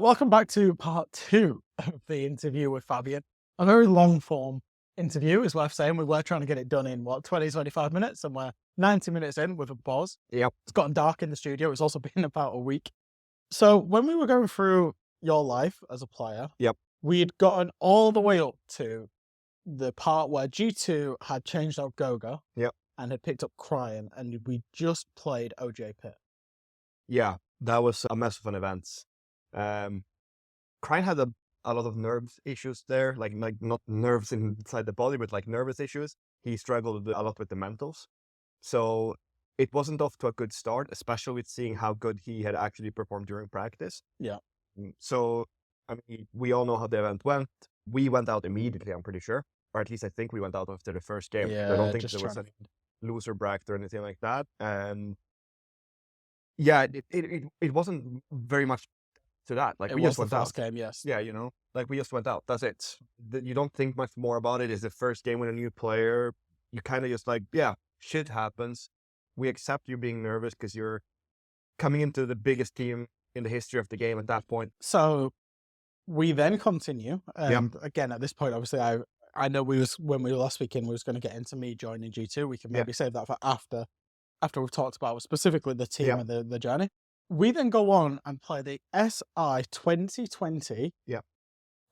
Welcome back to part 2 of the interview with Fabian. A very long form interview, is worth saying. We were trying to get it done in, 25 minutes, and we're 90 minutes in with a pause. Yep. It's gotten dark in the studio. It's also been about a week. So when we were going through your life as a player, Yep. we'd gotten all the way up to the part where G2 had changed out Goga Yep. and had picked up Cryn, and we just played OJ Pit. Yeah, that was a mess of an event. Cryn had a lot of nerves issues there, like not nerves inside the body, but like nervous issues. He struggled a lot with the mentals. So it wasn't off to a good start, especially with seeing how good he had actually performed during practice. Yeah. So, I mean, we all know how the event went. We went out immediately, I'm pretty sure. Or at least I think we went out after the first game. Yeah, I don't think just there was trying any loser bracket or anything like that. And yeah, it wasn't very much to that. Like, It we was just the went first out. game, yes. Yeah, you know, like we just went out. That's it. You don't think much more about it. It's the first game with a new player. You kind of just like, yeah, shit happens. We accept you being nervous because you're coming into the biggest team in the history of the game at that point. So we then continue. And again, at this point, obviously, I know when we were last week in, we was going to get into me joining G2. We can maybe save that for after we've talked about specifically the team and the journey. We then go on and play the SI 2020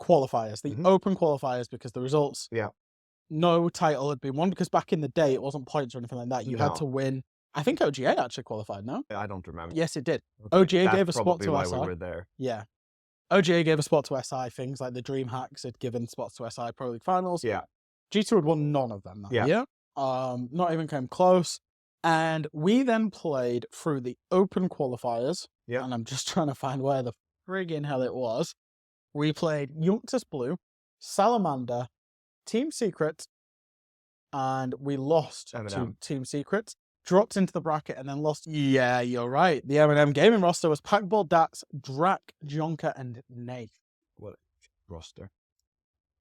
qualifiers, the open qualifiers, because the results, no title had been won, because back in the day, it wasn't points or anything like that. You had to win. I think OGA actually qualified, no? I don't remember. Yes, it did. OGA That's gave a spot to why SI. we were there. Yeah. OGA gave a spot to SI. Things like the Dream Hacks had given spots to SI Pro League Finals. Yeah. G2 had won none of them that year. Not even came close. And we then played through the open qualifiers. Yeah. And I'm just trying to find where the friggin' hell it was. We played Junctus Blue, Salamander, Team Secret, and we lost to Team Secret. Dropped into the bracket and then lost. Yeah, you're right. The M&M gaming roster was Packball, Dats, Drak, Jonka, and Nath. What a roster.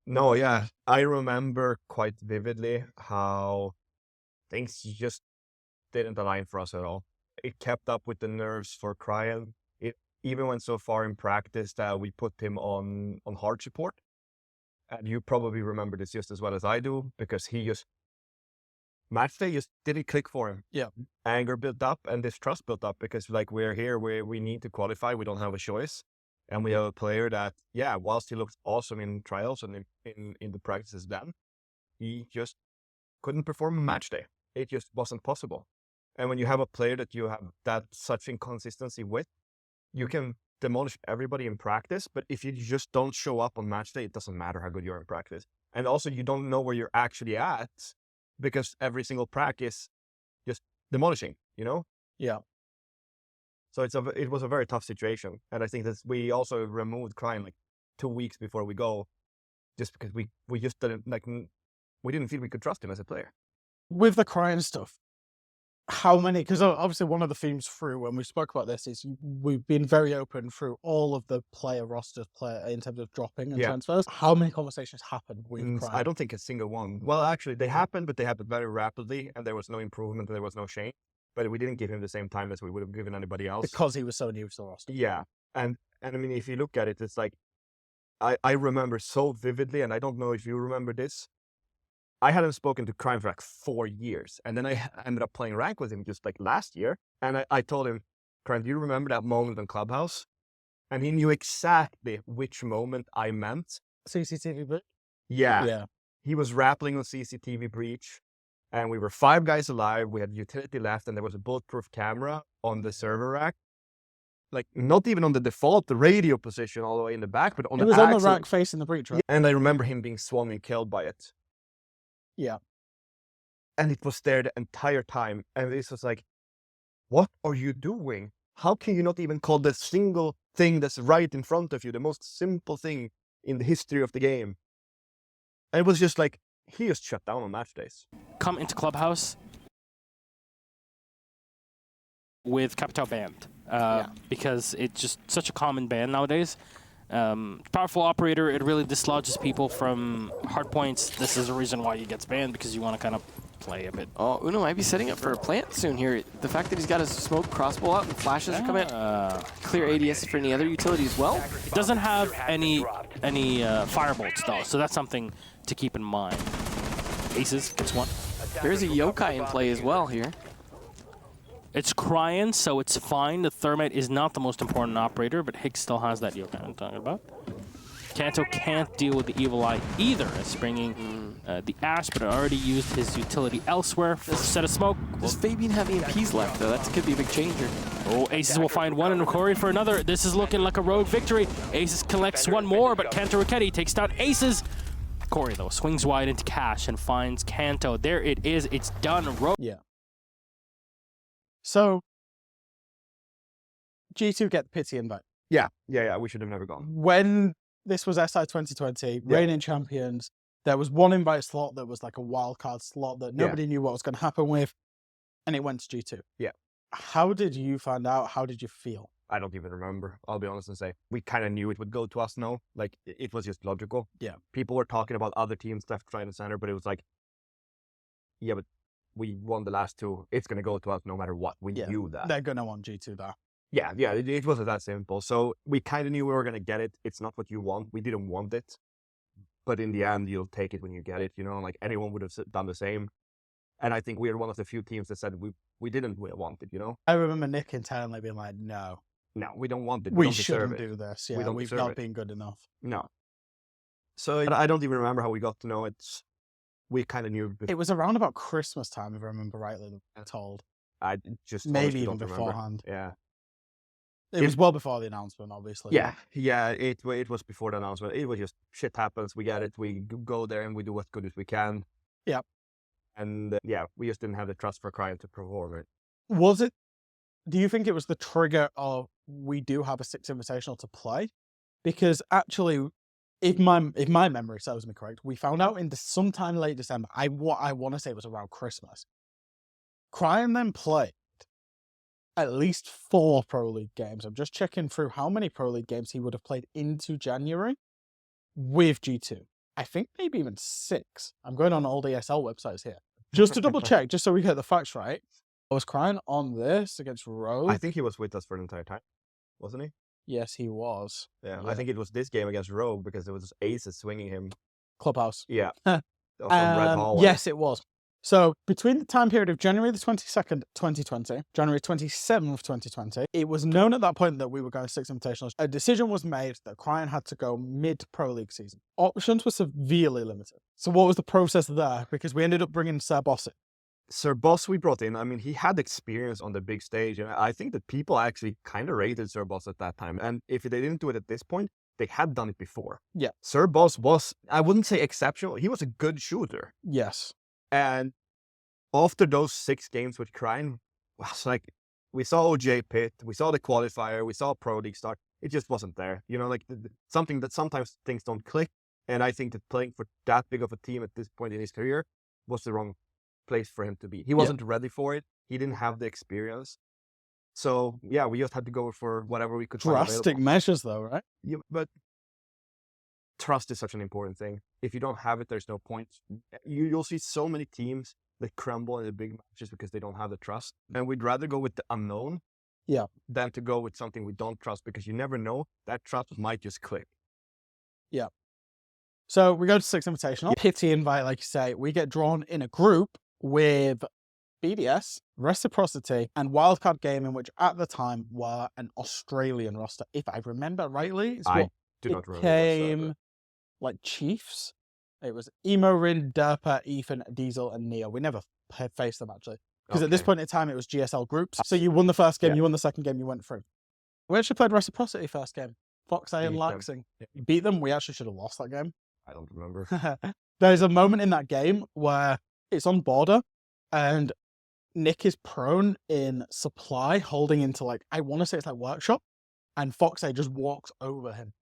No, yeah. I remember quite vividly how things just didn't align for us at all. It kept up with the nerves for Cryn. It even went so far in practice that we put him on hard support. And you probably remember this just as well as I do, because he just match day just didn't click for him. Yeah. Anger built up and distrust built up, because like we're here, we need to qualify. We don't have a choice. And we have a player that, whilst he looked awesome in trials and in the practices then, he just couldn't perform a match day. It just wasn't possible. And when you have a player that you have that such inconsistency with, you can demolish everybody in practice. But if you just don't show up on match day, it doesn't matter how good you are in practice. And also you don't know where you're actually at, because every single practice just demolishing, you know? Yeah. So it was a very tough situation. And I think that we also removed Cryn like 2 weeks before we go, just because we just didn't we didn't feel we could trust him as a player. With the Cryn stuff, how many, because obviously one of the themes through when we spoke about this is we've been very open through all of the player rosters in terms of dropping and transfers. How many conversations happened with Cryn? I don't think a single one. Well, actually they happened, but they happened very rapidly and there was no improvement and there was no change. But we didn't give him the same time as we would have given anybody else. Because he was so new to the roster. Yeah. And I mean, if you look at it, it's like, I remember so vividly, and I don't know if you remember this. I hadn't spoken to Cryn for like 4 years. And then I ended up playing rank with him just like last year. And I told him, Cryn, do you remember that moment in Clubhouse? And he knew exactly which moment I meant. CCTV breach? Yeah. He was rappelling on CCTV breach. And we were 5 guys alive. We had utility left, and there was a bulletproof camera on the server rack. Like, not even on the default, the radio position all the way in the back, but on the axle. It was on the rack facing the breach, right? And I remember him being swung and killed by it. Yeah. And it was there the entire time. And this was like, what are you doing? How can you not even call the single thing that's right in front of you, the most simple thing in the history of the game? And it was just like, he just shut down on match days. Come into Clubhouse with Capital banned because it's just such a common ban nowadays. Powerful operator, it really dislodges people from hard points. This is a reason why he gets banned, because you want to kind of play a bit. Oh, Uno might be setting up for a plant soon here. The fact that he's got his smoke crossbow out and flashes are coming out. Clear ADS for any other utility as well. It doesn't have any firebolts though, so that's something to keep in mind. Aces gets one. There's a yokai in play as well here. It's Cryn, so it's fine. The Thermite is not the most important operator, but Higgs still has that yokai I'm talking about. Kanto can't deal with the Evil Eye either, as bringing the Ash, but already used his utility elsewhere for a set of smoke. Does Fabian have EMPs left, though? That could be a big changer. Oh, Aces will find one and Corey for another. This is looking like a rogue victory. Aces collects one more, but Kanto Raketti takes down Aces. Corey, though, swings wide into Cash and finds Kanto. There it is. It's done. Yeah. So, G2 get the pity invite. Yeah. We should have never gone. When this was SI 2020, reigning champions, there was one invite slot that was like a wildcard slot that nobody knew what was going to happen with, and it went to G2. Yeah. How did you find out? How did you feel? I don't even remember. I'll be honest and say we kind of knew it would go to us. No, like it was just logical. Yeah. People were talking about other teams left, right, and center, but it was like, yeah, but we won the last two. It's gonna go to us no matter what. We knew that. They're gonna want G2 there. Yeah. It wasn't that simple. So we kind of knew we were gonna get it. It's not what you want. We didn't want it, but in the end, you'll take it when you get it. You know, like anyone would have done the same. And I think we are one of the few teams that said we didn't want it. You know. I remember Nick internally being like, "No, we don't want it. We shouldn't do this. Yeah, we've not been good enough." No. So I don't even remember how we got to know it. We kind of knew. It was around about Christmas time, if I remember rightly. Told. I just maybe even beforehand. Yeah. It was well before the announcement, obviously. Yeah. It was before the announcement. It was just shit happens. We get it. We go there and we do what good as we can. Yeah. And we just didn't have the trust for Cryn to perform it. Was it? Do you think it was the trigger of we do have a 6 Invitational to play? Because actually, if my memory serves me correct, we found out in sometime late December. I want to say it was around Christmas. Cryn then played at least 4 Pro League games. I'm just checking through how many Pro League games he would have played into January with G2. I think maybe even 6. I'm going on old ESL websites here. Just to double check, just so we get the facts right. Was Cryn on this against Rogue? I think he was with us for the entire time, wasn't he? Yes, he was. Yeah, I think it was this game against Rogue because there was Aces swinging him. Clubhouse. Yeah. Red Hallway. Yes, it was. So between the time period of January the 22nd, 2020, January 27th, 2020, it was known at that point that we were going 6 Invitationals. A decision was made that Cryn had to go mid-Pro League season. Options were severely limited. So what was the process there? Because we ended up bringing Sir Boss in. Sir Boss we brought in, I mean, he had experience on the big stage. And I think that people actually kind of rated Sir Boss at that time. And if they didn't do it at this point, they had done it before. Yeah. Sir Boss was, I wouldn't say exceptional. He was a good shooter. Yes. And after those 6 games with Cryn, was like, we saw OJ Pit, we saw the qualifier, we saw Pro League start. It just wasn't there. You know, like something that sometimes things don't click. And I think that playing for that big of a team at this point in his career was the wrong place for him to be. He wasn't ready for it. He didn't have the experience. So, we just had to go for whatever we could find available. Drastic measures, though, right? Yeah, but trust is such an important thing. If you don't have it, there's no point. You'll see so many teams that crumble in the big matches because they don't have the trust. And we'd rather go with the unknown than to go with something we don't trust, because you never know. That trust might just click. Yeah. So we go to 6 Invitational. Pity invite, like you say. We get drawn in a group with BDS, Reciprocity, and Wildcard Gaming, which at the time were an Australian roster. If I remember rightly, I do not remember. Came like Chiefs. It was Emo, Rin, Derpa, Ethan, Diesel, and Neo. We never faced them, actually. Because at this point in time, it was GSL groups. So you won the first game, you won the second game, you went through. We actually played Reciprocity first game. Fox A and Laxing. You beat them. We actually should have lost that game. I don't remember. There's a moment in that game where it's on border and Nick is prone in supply, holding into like, I want to say it's like workshop, and Fox A just walks over him.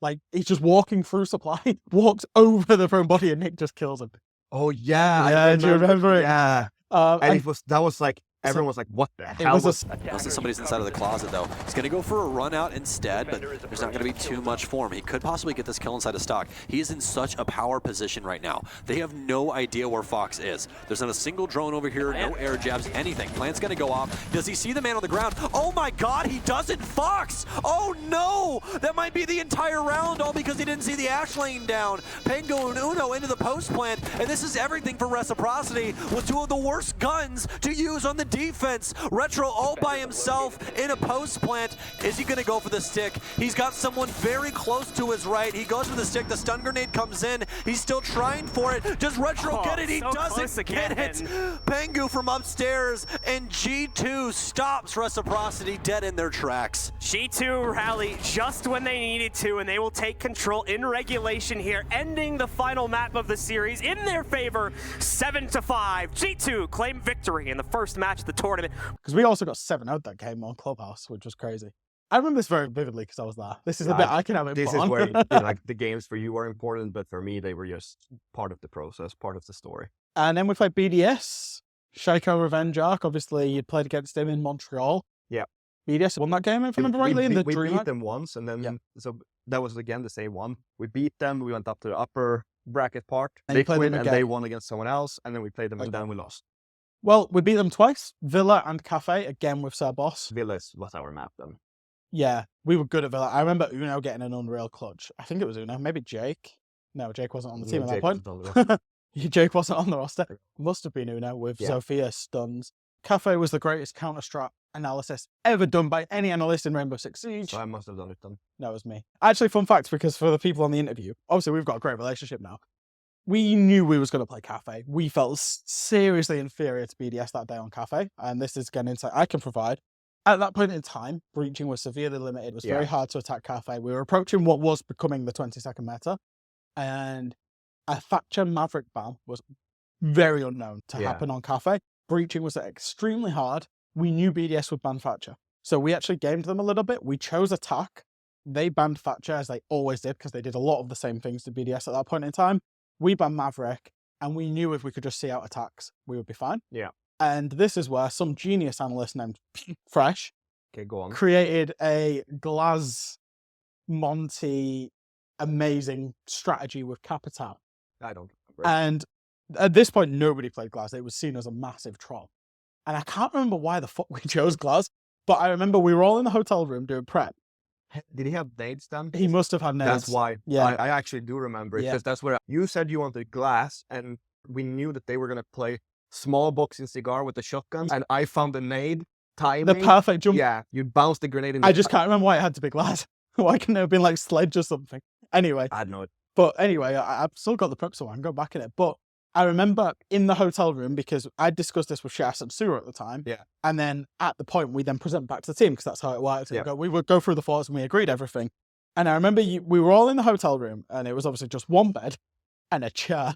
Like, he's just walking through supply, walks over the prone body, and Nick just kills him. Oh, yeah. Do you remember it? Yeah. And that was like everyone was like, what the It hell? was Unless somebody's inside of the closet, though. He's going to go for a run out instead, but there's not going to be too much for him. He could possibly get this kill inside of stock. He is in such a power position right now. They have no idea where Fox is. There's not a single drone over here, no air jabs, anything. Plant's going to go off. Does he see the man on the ground? Oh my God, he doesn't. Fox! Oh no! That might be the entire round, all because he didn't see the Ash lane down. Pengu and Uno into the post plant, and this is everything for Reciprocity with two of the worst guns to use on the defense. Retro all by himself in a post plant. Is he going to go for the stick? He's got someone very close to his right. He goes for the stick. The stun grenade comes in. He's still trying for it. Does Retro get it? He doesn't get it. Pengu from upstairs, and G2 stops Reciprocity dead in their tracks. G2 rally just when they needed to, and they will take control in regulation here, ending the final map of the series in their favor, 7-5. G2 claim victory in the first match of the tournament. Because we also got 7-0 that game on Clubhouse, which was crazy. I remember this very vividly because I was there. This is the bit I can have it This put is on. where like the games for you are important, but for me, they were just part of the process, part of the story. And then we played BDS, Shaiko Revenge Arc. Obviously, you'd played against him in Montreal. Yeah. BDS won that game, if I remember rightly, in the we Dream. beat them once, and then so that was again the same one. We beat them. We went up to the upper bracket part. And you played Liquid, them and again. they won against someone else, and then we played them, and then we lost. Well, we beat them twice. Villa and Cafe, again with Sir Boss. Villas was our map then. Yeah, we were good at Villa. I remember Uno getting an unreal clutch. I think it was Uno, maybe Jake. No, Jake wasn't on the team at that Jake point. wasn't on the Jake wasn't on the roster. Must have been Uno with Yeah. Sophia stuns. Cafe was the greatest counter-strat analysis ever done by any analyst in Rainbow Six Siege. So I must have done it then. No, it was me. Actually, fun fact, because for the people on the interview, obviously we've got a great relationship now. We knew we was going to play Cafe. We felt seriously inferior to BDS that day on Cafe. And this is again insight I can provide. At that point in time, breaching was severely limited. It was very hard to attack Cafe. We were approaching what was becoming the 20-second meta. And a Thatcher Maverick ban was very unknown to happen on Cafe. Breaching was extremely hard. We knew BDS would ban Thatcher. So we actually gamed them a little bit. We chose attack. They banned Thatcher, as they always did, because they did a lot of the same things to BDS at that point in time. We banned Maverick, and we knew if we could just see out attacks, we would be fine. Yeah. And this is where some genius analyst named Fresh Okay, go on. created a Glaz Monty amazing strategy with Capital. I don't remember. And at this point, nobody played Glaz. It was seen as a massive troll. And I can't remember why the fuck we chose Glaz, but I remember we were all in the hotel room doing prep. Did he have nades then? He must have had names. That's why. Yeah. I actually do remember it, because that's where you said you wanted glass, and we knew that they were going to play small box in cigar with the shotguns, and I found the nade timing. The perfect jump. Yeah, you bounced the grenade in the I just can't remember why it had to be Glaz. Why couldn't it have been like Sledge or something? Anyway. I don't know. But anyway, I've still got the prep, so I can go back in it. But I remember in the hotel room, because I discussed this with Shas and Sura at the time. Yeah. And then at the point, we then present back to the team, because that's how it worked. We would go through the thoughts and we agreed everything. And I remember we were all in the hotel room, and it was obviously just one bed and a chair.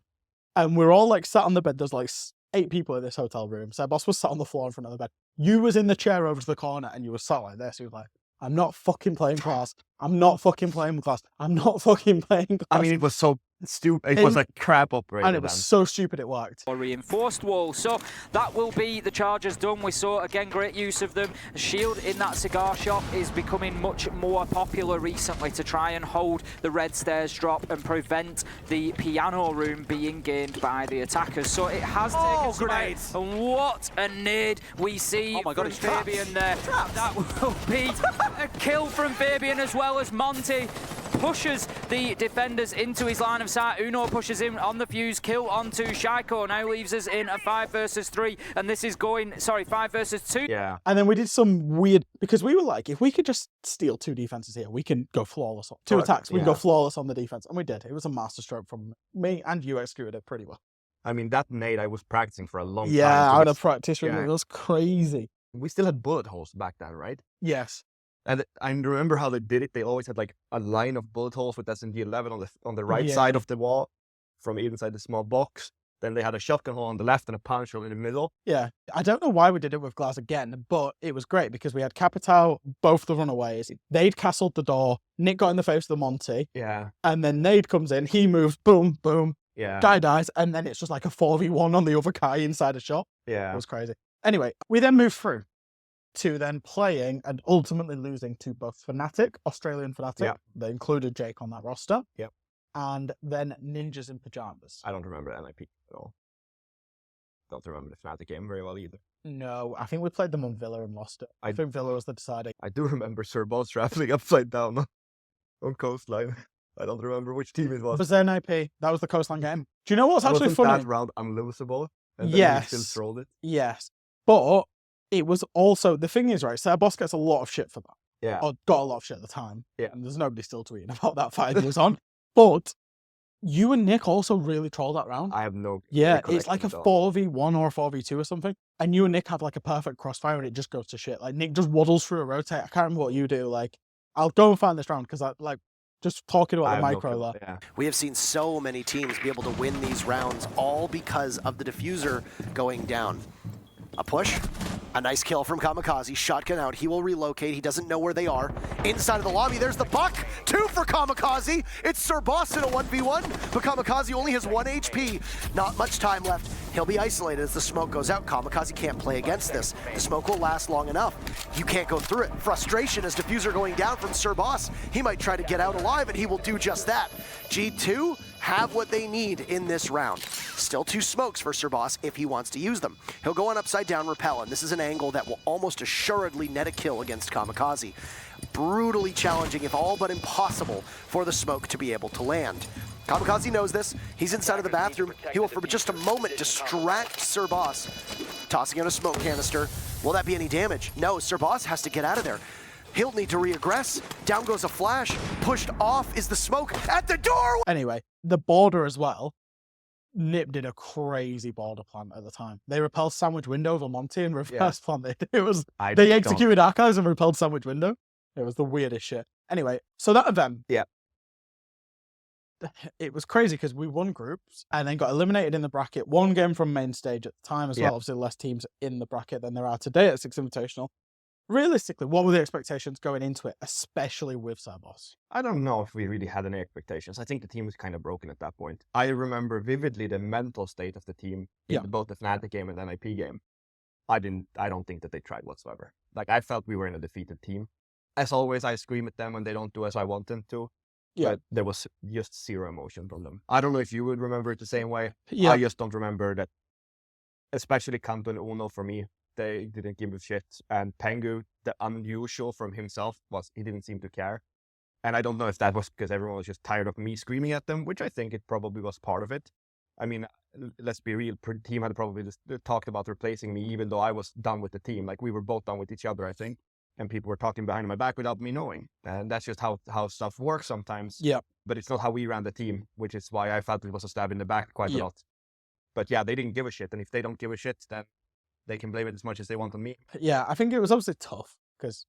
And we were all like sat on the bed. There's like 8 people in this hotel room. So our boss was sat on the floor in front of the bed. You was in the chair over to the corner, and you were sat like this. He was like, I'm not fucking playing class. I'm not fucking playing class. I'm not fucking playing class. I mean, it was so stupid. It was like crap operator. And it was so stupid it worked. A reinforced wall. So that will be the Chargers done. We saw, again, great use of them. The shield in that cigar shop is becoming much more popular recently to try and hold the red stairs drop and prevent the piano room being gained by the attackers. So it has taken some grenades. And what a nade we see from Fabian there. That will be a kill from Fabian, as well as Monty pushes the defenders into his line of sight. Uno pushes him on the fuse, kill onto Shaiko. Now leaves us in a 5 versus 3, and this is going, 5 versus 2. Yeah. And then we did some weird, because we were like, if we could just steal 2 defenses here, we can go flawless. 2 attacks, we can go flawless on the defense. And we did. It was a masterstroke from me, and you executed it pretty well. I mean, that nade I was practicing for a long time. Yeah, so out of practice room. yeah. It was crazy. We still had bullet holes back then, right? Yes. And I remember how they did it. They always had like a line of bullet holes with SNG-11 on the right side of the wall, from inside the small box. Then they had a shotgun hole on the left and a punch hole in the middle. Yeah. I don't know why we did it with Glass again, but it was great because we had Capital, both the runaways. They'd castled the door. Nick got in the face of the Monty. Yeah. And then Nade comes in. He moves. Boom, boom. Yeah. Guy dies. And then it's just like a 4v1 on the other guy inside a shop. Yeah. It was crazy. Anyway, we then move through to then playing and ultimately losing to both Fnatic, Australian Fnatic. Yeah. They included Jake on that roster. Yep. And then Ninjas in Pajamas. I don't remember NIP at all. Don't remember the Fnatic game very well either. No, I think we played them on Villa and lost it. I think Villa was the deciding. I do remember Sir Boss traveling upside down on coastline. I don't remember which team it was. It was NIP. That was the coastline game. Do you know what's actually Wasn't funny? that round unlosable? And then Yes. we still trolled it? Yes. But it was also, the thing is, right, Sir Boss gets a lot of shit for that. Yeah. Or got a lot of shit at the time. Yeah. And there's nobody still tweeting about that 5 years on. But you and Nick also really trolled that round. I have no Yeah, it's like a recollection at all. 4v1 or a 4v2 or something. And you and Nick have like a perfect crossfire and it just goes to shit. Like Nick just waddles through a rotate. I can't remember what you do. Like, I'll go and find this round because I like just talking I about have the no micro clue. there. Yeah. We have seen so many teams be able to win these rounds all because of the diffuser going down. A push, a nice kill from Kamikaze, shotgun out, he will relocate, he doesn't know where they are. Inside of the lobby, there's the buck, 2 for Kamikaze. It's Sir Boss in a 1v1, but Kamikaze only has 1 HP. Not much time left. He'll be isolated as the smoke goes out. Kamikaze can't play against this. The smoke will last long enough. You can't go through it. Frustration as diffuser going down from Sir Boss. He might try to get out alive and he will do just that. G2 have what they need in this round. Still 2 smokes for Sir Boss if he wants to use them. He'll go on upside down rappel, and this is an angle that will almost assuredly net a kill against Kamikaze. Brutally challenging, if all but impossible, for the smoke to be able to land. Kamikaze knows this. He's inside of the bathroom. He will, for just a moment, distract Sir Boss. Tossing out a smoke canister. Will that be any damage? No, Sir Boss has to get out of there. He'll need to reaggress. Down goes a flash. Pushed off is the smoke at the door. Anyway, the border as well. Nip did a crazy border plant at the time. They repelled sandwich window over Monty and reverse planted. It was, they executed archives and repelled sandwich window. It was the weirdest shit. Anyway, so that event. Yeah. It was crazy because we won groups and then got eliminated in the bracket. 1 game from main stage at the time as well. Obviously, less teams in the bracket than there are today at 6 Invitational. Realistically, what were the expectations going into it, especially with Sir Boss? I don't know if we really had any expectations. I think the team was kind of broken at that point. I remember vividly the mental state of the team in both the Fnatic game and the NIP game. I don't think that they tried whatsoever. Like, I felt we were in a defeated team. As always, I scream at them when they don't do as I want them to. Yeah. But there was just zero emotion from them. I don't know if you would remember it the same way. Yeah. I just don't remember that, especially Kanto and Uno for me. They didn't give a shit. And Pengu, the unusual from himself was he didn't seem to care. And I don't know if that was because everyone was just tired of me screaming at them, which I think it probably was part of it. I mean, let's be real, the team had probably just talked about replacing me, even though I was done with the team. Like, we were both done with each other, I think. And people were talking behind my back without me knowing. And that's just how stuff works sometimes. Yeah. But it's not how we ran the team, which is why I felt it was a stab in the back quite a lot. But yeah, they didn't give a shit. And if they don't give a shit, then they can blame it as much as they want on me. Yeah, I think it was obviously tough because,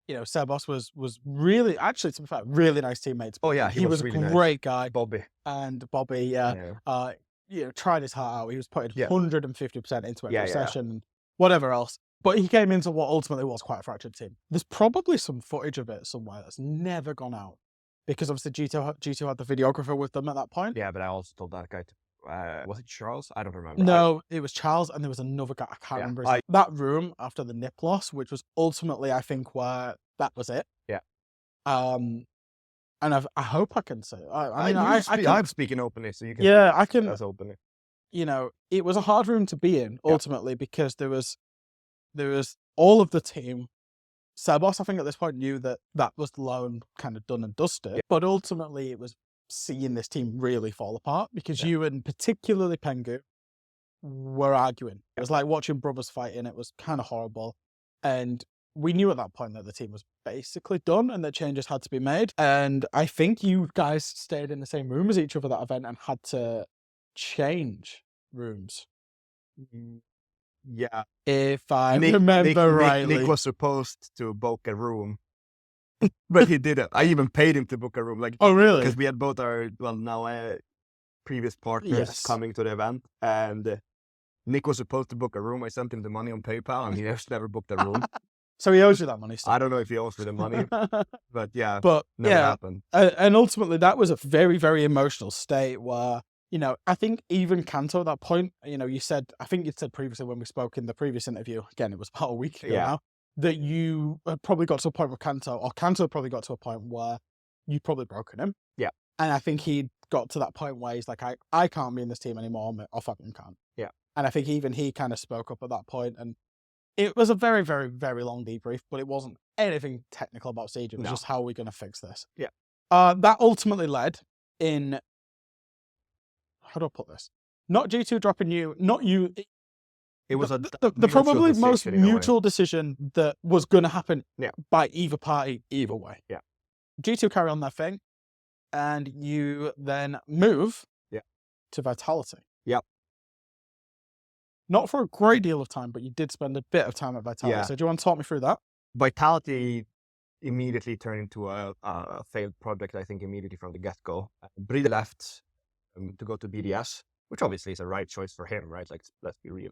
you know, Sir Boss was really, actually, to be fair, really nice teammates. Oh, yeah. He was really a great nice guy. Bobby. And Bobby, you know, tried his heart out. He was putting 150% into every session and whatever else. But he came into what ultimately was quite a fractured team. There's probably some footage of it somewhere that's never gone out because obviously G2 had the videographer with them at that point. Yeah, but I also told that guy to, was it Charles? I don't remember. No, it was Charles and there was another guy. I can't remember. That room after the nip loss, which was ultimately, I think, where that was it. Yeah. And I hope I can say it. I'm speaking openly, so you can. Yeah, I can. As openly. You know, it was a hard room to be in ultimately because there was all of the team. Sir Boss, I think at this point knew that was low and kind of done and dusted. Yeah. But ultimately, it was seeing this team really fall apart because you and particularly Pengu were arguing. It was like watching brothers fighting. It was kind of horrible. And we knew at that point that the team was basically done and that changes had to be made. And I think you guys stayed in the same room as each other that event and had to change rooms. Yeah. If I remember rightly. Nick was supposed to book a room, but he didn't. I even paid him to book a room. Like, oh, really? Because we had both our, previous partners coming to the event, and Nick was supposed to book a room. I sent him the money on PayPal, and he just never booked a room. So he owes you that money still. I don't know if he owes me the money, but yeah, but never happened. And ultimately, that was a very, very emotional state where you know, I think even Kanto at that point, you know, I think you said previously when we spoke in the previous interview, again, it was about a week ago now, that you probably got to a point with Kanto, or Kanto probably got to a point where you'd probably broken him. Yeah. And I think he got to that point where he's like, I can't be in this team anymore, or Fabian can't. Yeah. And I think even he kind of spoke up at that point, and it was a very, very, very long debrief, but it wasn't anything technical about Siege. It was just how are we going to fix this? Yeah. That ultimately led in, how do I put this? Not G2 dropping you, not you. It was the probably most mutual decision that was going to happen by either party, either way. Yeah. G2 carry on their thing, and you then move to Vitality. Yep. Not for a great deal of time, but you did spend a bit of time at Vitality. Yeah. So do you want to talk me through that? Vitality immediately turned into a failed project, I think, immediately from the get-go. Bride left to go to BDS, which obviously is a right choice for him, right? Like, let's be real.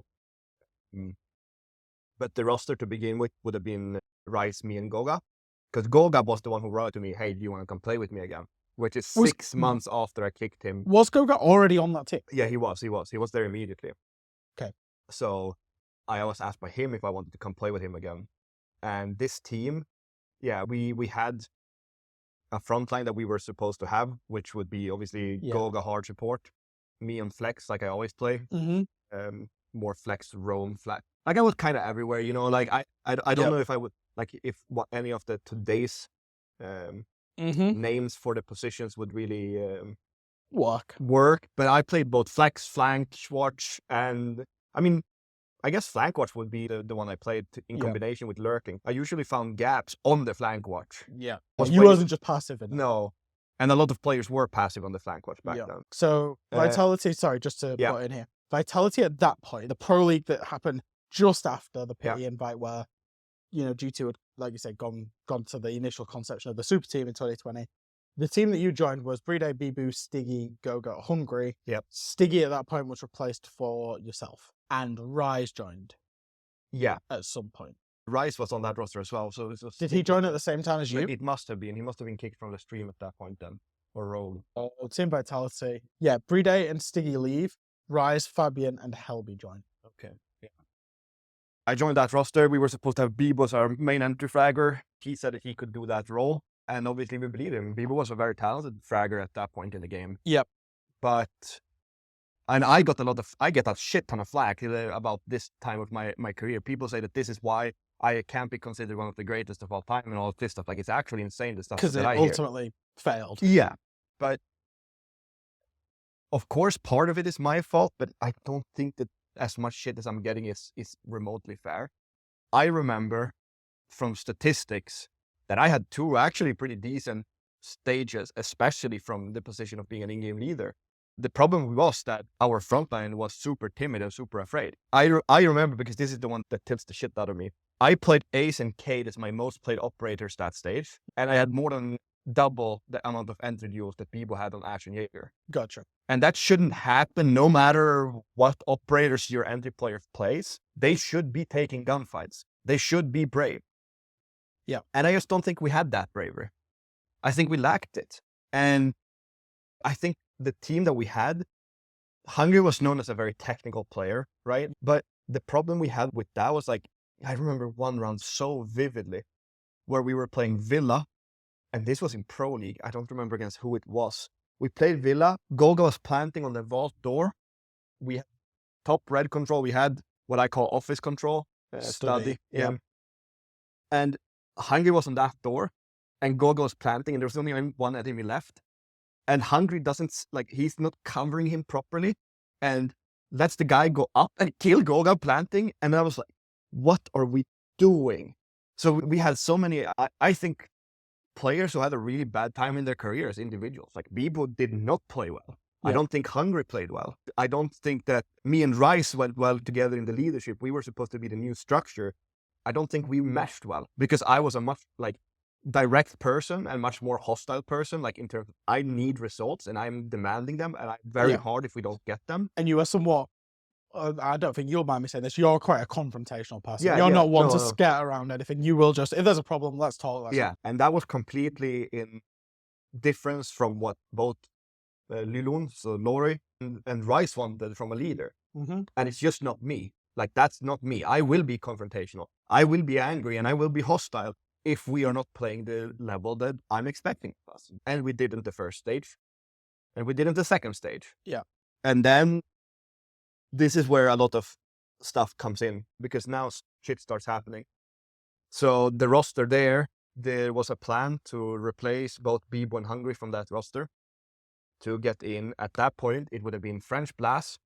But the roster to begin with would have been Rice, me, and Goga. Because Goga was the one who wrote to me, hey, do you want to come play with me again? Which is 6 months after I kicked him. Was Goga already on that team? Yeah, he was. He was there immediately. Okay. So I was asked by him if I wanted to come play with him again. And this team, we had a front line that we were supposed to have, which would be obviously Goga hard support, me on flex, like I always play. More flex, roam, flat. Like I was kind of everywhere, you know, like I don't know if I would, like if any of the today's names for the positions would really work. But I played both flex, flank, watch, and I mean, I guess flank watch would be the one I played in combination with lurking. I usually found gaps on the flank watch. Yeah. You wasn't just passive in it. No. And a lot of players were passive on the flank watch back then. So Vitality, sorry, just to put in here. Vitality at that point, the Pro League that happened just after the PE invite where, you know, G2 had, like you said, gone to the initial conception of the super team in 2020. The team that you joined was Bride, Bibu, Stiggy, Goga, Hungry. Yep. Stiggy at that point was replaced for yourself. And Rise joined. Yeah. At some point. Rise was on that roster as well. So did he join at the same time as you? It must have been. He must have been kicked from the stream at that point then. Or rolled. Oh, Team Vitality. Yeah, Bride and Stiggy leave. Rise, Fabian, and Helby join. Okay. Yeah. I joined that roster. We were supposed to have Bibo as our main entry fragger. He said that he could do that role. And obviously we believed him. Bibo was a very talented fragger at that point in the game. Yep. But, and I get a shit ton of flack about this time of my career. People say that this is why I can't be considered one of the greatest of all time and all of this stuff. Like, it's actually insane, the stuff that I hear. Because it ultimately failed. Yeah. But, of course, part of it is my fault, but I don't think that as much shit as I'm getting is remotely fair. I remember from statistics that I had 2 actually pretty decent stages, especially from the position of being an in-game leader. The problem was that our frontline was super timid and super afraid. I remember, because this is the one that tilts the shit out of me. I played Ace and Kate as my most played operators that stage, and I had more than double the amount of entry duels that people had on Ash and Jaeger. Gotcha. And that shouldn't happen no matter what operators your entry player plays. They should be taking gunfights. They should be brave. Yeah. And I just don't think we had that bravery. I think we lacked it. And I think the team that we had, Hungry was known as a very technical player, right? But the problem we had with that was, like, I remember one round so vividly where we were playing Villa, and this was in Pro League. I don't remember against who it was. We played Villa. Goga was planting on the vault door. We had top red control. We had what I call office control. Study. Yeah. And Hungry was on that door, and Goga was planting, and there was only one enemy left. And Hungry doesn't, like, he's not covering him properly, and lets the guy go up and kill Goga planting. And I was like, what are we doing? So we had so many, I think, players who had a really bad time in their career as individuals. Like, Bibo did not play well. Yeah. I don't think Hungry played well. I don't think that me and Rice went well together in the leadership. We were supposed to be the new structure. I don't think we meshed well, because I was a much, like, direct person and much more hostile person, like, in terms of I need results and I'm demanding them, and I'm very hard if we don't get them. And you are somewhat, I don't think you'll mind me saying this, you're quite a confrontational person. You're not one to scatter around anything. You will just, if there's a problem, let's talk. And that was completely in difference from what both Lilun, so Lori, and Rice wanted from a leader. And it's just not me. Like, that's not me. I will be confrontational. I will be angry and I will be hostile if we are not playing the level that I'm expecting of us. And we didn't the first stage. And we didn't the second stage. Yeah. And then this is where a lot of stuff comes in, because now shit starts happening. So the roster there was a plan to replace both Bibo and Hungry from that roster to get in. At that point, it would have been French Blas.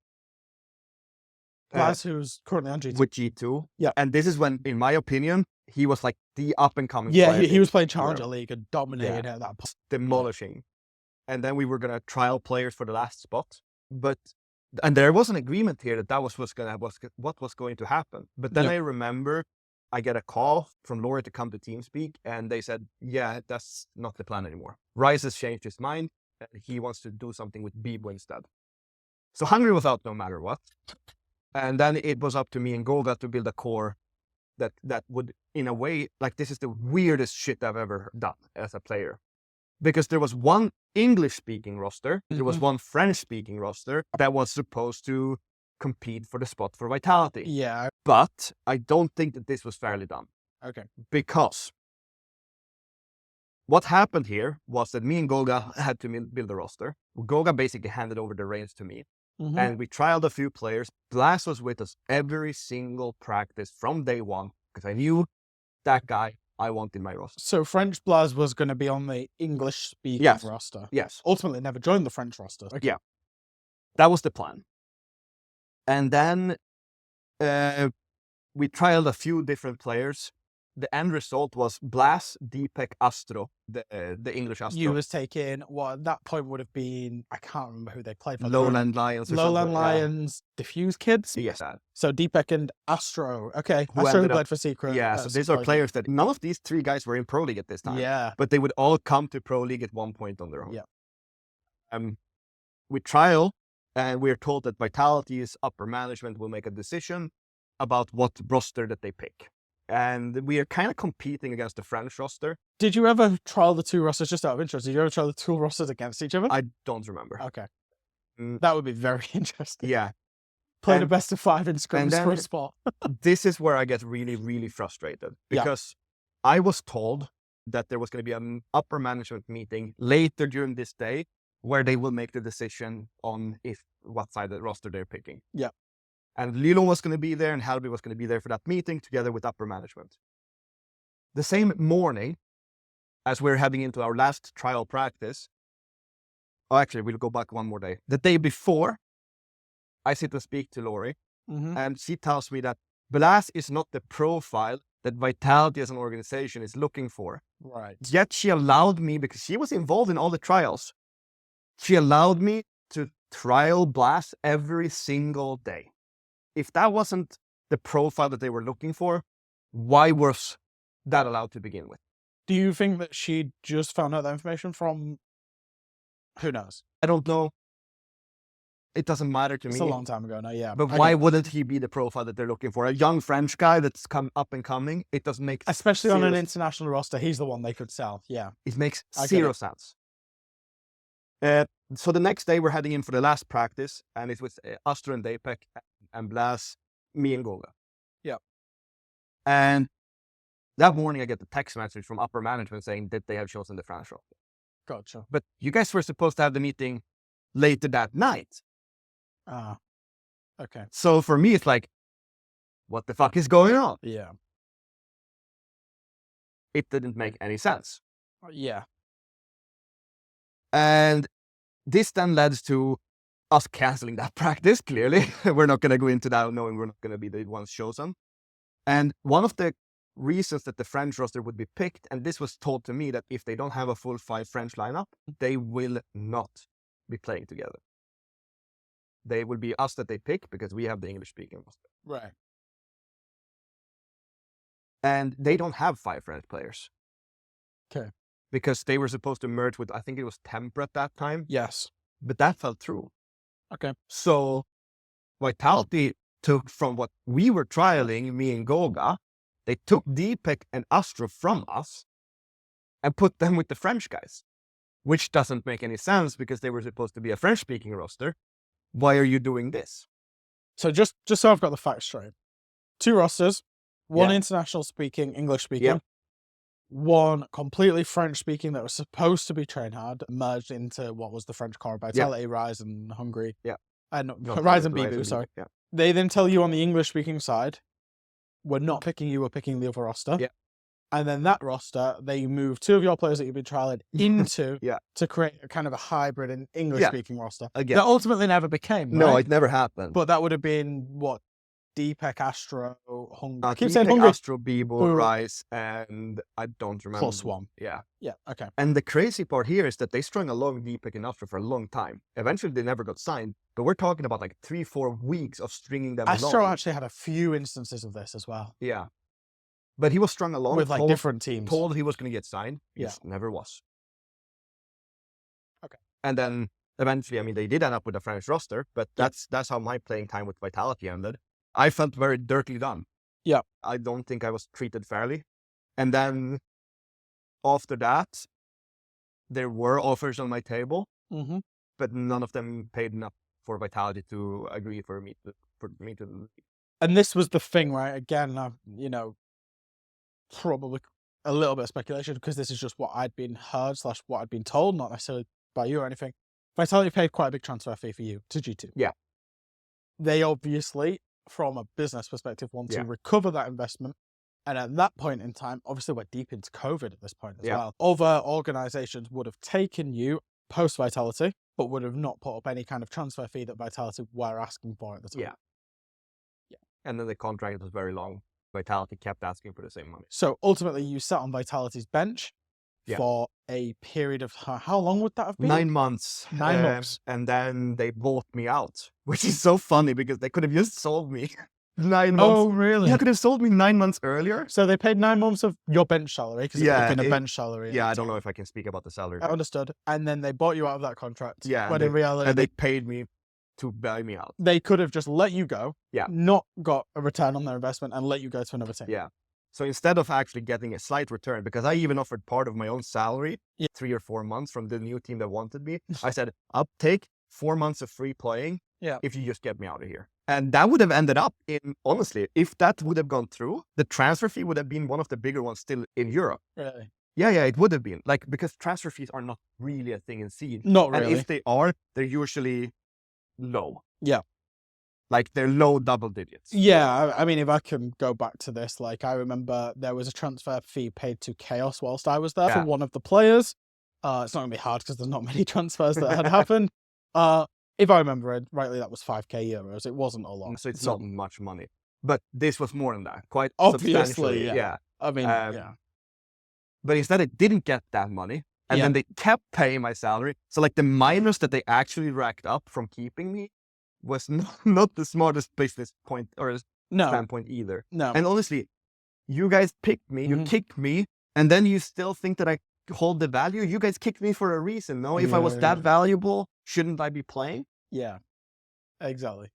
Blas, who's currently on G2. With G2. Yeah. And this is when, in my opinion, he was like the up-and-coming Yeah, player. he was playing Challenger League and dominated at that point. Demolishing. And then we were going to trial players for the last spot. And there was an agreement here that was what was going to happen. But then I remember I get a call from Lori to come to TeamSpeak, and they said, yeah, that's not the plan anymore. Rice has changed his mind, and he wants to do something with Bibo instead. So Hungry was out no matter what. And then it was up to me and Goga to build a core that would, in a way, like, this is the weirdest shit I've ever done as a player. Because there was one English-speaking roster, there was one French-speaking roster that was supposed to compete for the spot for Vitality. Yeah. But I don't think that this was fairly done. Okay. Because what happened here was that me and Goga had to build a roster. Goga basically handed over the reins to me. And we trialed a few players. Blas was with us every single practice from day one, because I knew that guy I want in my roster. So French Blas was going to be on the English-speaking roster. Yes. Ultimately, never joined the French roster. Okay. Yeah. That was the plan. And then we trialed a few different players. The end result was Blas, Deepak, Astro, the English Astro. You was taking what at that point would have been, I can't remember who they played for. Lowland Lions. Lowland Lions, Diffuse Kids. Yes. So Deepak and Astro. Okay. Who Astro ended played up- for Secret. Yeah, so these are players that none of these three guys were in Pro League at this time. Yeah. But they would all come to Pro League at one point on their own. Yeah. We trial, and we're told that Vitality's upper management will make a decision about what roster that they pick. And we are kind of competing against the French roster. Did you ever trial the two rosters, just out of interest? Did you ever trial the two rosters against each other? I don't remember. Okay. That would be very interesting. Yeah. Play the best of 5 in scrims then- for a spot. This is where I get really, really frustrated, because I was told that there was going to be an upper management meeting later during this day where they will make the decision on what side of the roster they're picking. Yeah. And Lilo was going to be there and Halby was going to be there for that meeting together with upper management. The same morning, as we're heading into our last trial practice, actually, we'll go back one more day. The day before, I sit and speak to Lori, and she tells me that Blas is not the profile that Vitality as an organization is looking for. Right. Yet she allowed me, because she was involved in all the trials, she allowed me to trial Blas every single day. If that wasn't the profile that they were looking for, why was that allowed to begin with? Do you think that she just found out that information from, who knows? I don't know. It doesn't matter to me. It's a long time ago now, yeah. But why wouldn't he be the profile that they're looking for? A young French guy that's come up and coming. It doesn't make Especially on an international roster, he's the one they could sell, yeah. It makes I get zero it. sense. So the next day we're heading in for the last practice, and it was Astro and Deepak and Blas, me and Goga. Yeah. And that morning I get the text message from upper management saying that they have chosen the French roster. Gotcha. But you guys were supposed to have the meeting later that night. Ah, okay. So for me, it's like, what the fuck is going on? Yeah. It didn't make any sense. Yeah. And this then led to us canceling that practice, clearly. We're not going to go into that knowing we're not going to be the ones chosen. And one of the reasons that the French roster would be picked, and this was told to me, that if they don't have a full 5 French lineup, they will not be playing together. They will be us that they pick because we have the English-speaking roster. Right. And they don't have 5 French players. Okay. Because they were supposed to merge with, I think it was Temper at that time. Yes. But that fell through. Okay. So Vitality took from what we were trialing, me and Goga, they took Deepak and Astro from us and put them with the French guys. which doesn't make any sense because they were supposed to be a French-speaking roster. Why are you doing this? So just so I've got the facts straight. 2 rosters, one international speaking, English speaking, one completely French speaking that was supposed to be train hard, merged into what was the French core, Vitality, Rise and Hungary. And Rise and Bibu, sorry. They then tell you on the English speaking side, we're not picking you, we're picking the other roster. And then that roster, they move 2 of your players that you've been trialing into to create a kind of a hybrid and English-speaking roster. Again. That ultimately never became, No, right? it never happened. But that would have been, what, Deepak, Astro, Hungary. I keep Deepak, saying Hungary. Astro, Bibo, Rise, and I don't remember. +1. Yeah, okay. And the crazy part here is that they strung along Deepak and Astro for a long time. Eventually, they never got signed. But we're talking about like 3-4 weeks of stringing them Astro along. actually had a few instances of this as well. Yeah. But he was strung along with like different teams. Told he was going to get signed. He just never was. Okay. And then eventually, I mean, they did end up with a French roster, but that's how my playing time with Vitality ended. I felt very dirtily done. Yeah. I don't think I was treated fairly. And then after that, there were offers on my table, but none of them paid enough for Vitality to agree for me to. And this was the thing, right? Again, you know, probably a little bit of speculation because this is just what I'd been heard / what I'd been told, not necessarily by you or anything. Vitality paid quite a big transfer fee for you to G2. Yeah. They obviously, from a business perspective, want to recover that investment. And at that point in time, obviously we're deep into COVID at this point as well. Other organizations would have taken you post Vitality, but would have not put up any kind of transfer fee that Vitality were asking for at the time. Yeah. And then the contract was very long. Vitality kept asking for the same money. So ultimately, you sat on Vitality's bench for a period of how long would that have been? 9 months. 9 months. And then they bought me out, which is so funny because they could have just sold me 9 months. Oh, really? Yeah, could have sold me 9 months earlier. So they paid 9 months of your bench salary because it would have been a bench salary. Yeah, I don't know if I can speak about the salary. I understood. And then they bought you out of that contract. Yeah. When in reality, and they paid me to buy me out. They could have just let you go. Yeah. Not got a return on their investment and let you go to another team. Yeah. So instead of actually getting a slight return, because I even offered part of my own salary 3 or 4 months from the new team that wanted me, I said, I'll take 4 months of free playing if you just get me out of here. And that would have ended up in, honestly, if that would have gone through, the transfer fee would have been one of the bigger ones still in Europe. Really? Yeah, it would have been. Like, because transfer fees are not really a thing in Siege. Not really. And if they are, they're usually low. Yeah. Like, they're low double digits. Yeah, I mean, if I can go back to this, like, I remember there was a transfer fee paid to Chaos whilst I was there for one of the players. It's not going to be hard because there's not many transfers that had happened. If I remember it rightly, that was 5k euros. It wasn't a lot. So it's not much money. But this was more than that. Quite obviously, substantially. yeah. I mean, But instead, I didn't get that money. And then they kept paying my salary. So, like, the minus that they actually racked up from keeping me was not the smartest business point or standpoint either. No. And honestly, you guys picked me, you kicked me, and then you still think that I hold the value? You guys kicked me for a reason, no? If I was that valuable, shouldn't I be playing? Yeah, exactly.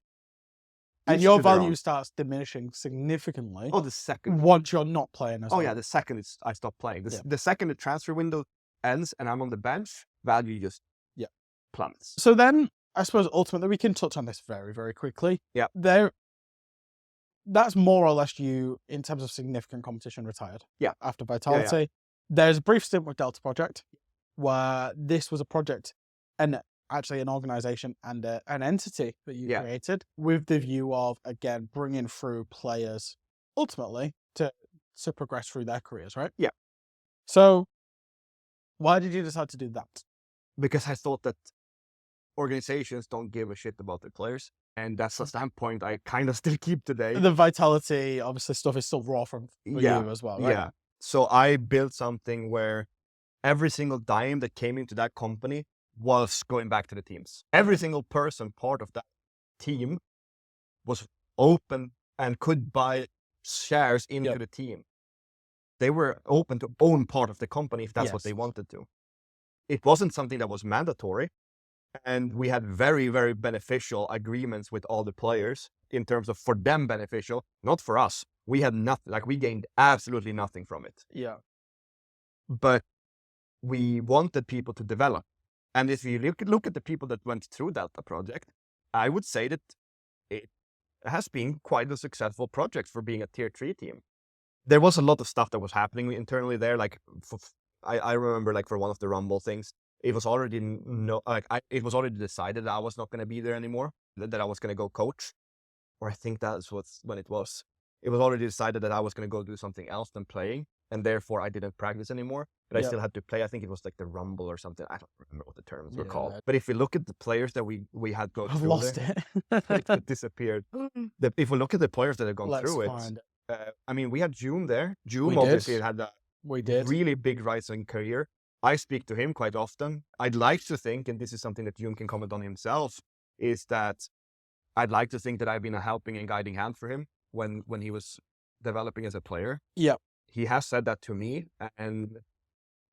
And your value starts diminishing significantly. Oh, the second. Once you're not playing as well. Oh, yeah, the second I stop playing. The second the transfer window ends and I'm on the bench, value just plummets. So then, I suppose ultimately we can touch on this very, very quickly. Yeah. That's more or less you, in terms of significant competition, retired. Yeah. After Vitality. Yeah. There's a brief stint with Delta Project where this was a project and actually an organization and an entity that you created with the view of, again, bringing through players ultimately to progress through their careers, right? Yeah. So why did you decide to do that? Because I thought that organizations don't give a shit about their players. And that's a standpoint I kind of still keep today. The Vitality, obviously, stuff is still raw for you as well, right? Yeah. So I built something where every single dime that came into that company was going back to the teams. Every single person part of that team was open and could buy shares into the team. They were open to own part of the company if that's what they wanted to. It wasn't something that was mandatory. And we had very, very beneficial agreements with all the players in terms of for them beneficial, not for us. We had nothing, like we gained absolutely nothing from it. Yeah. But we wanted people to develop. And if you look at the people that went through Delta project, I would say that it has been quite a successful project for being a tier 3 team. There was a lot of stuff that was happening internally there. Like I remember, like for one of the Rumble things, it was already it was already decided that I was not going to be there anymore. That I was going to go coach, or I think that's when it was. It was already decided that I was going to go do something else than playing, and therefore I didn't practice anymore. But I still had to play. I think it was like the Rumble or something. I don't remember what the terms were called. But if we look at the players that we had go through, lost it disappeared. If we look at the players that have gone through it, I mean, we had June there. June obviously had a really big rise in career. I speak to him quite often. I'd like to think, and this is something that June can comment on himself, is that I'd like to think that I've been a helping and guiding hand for him when he was developing as a player. Yeah. He has said that to me, and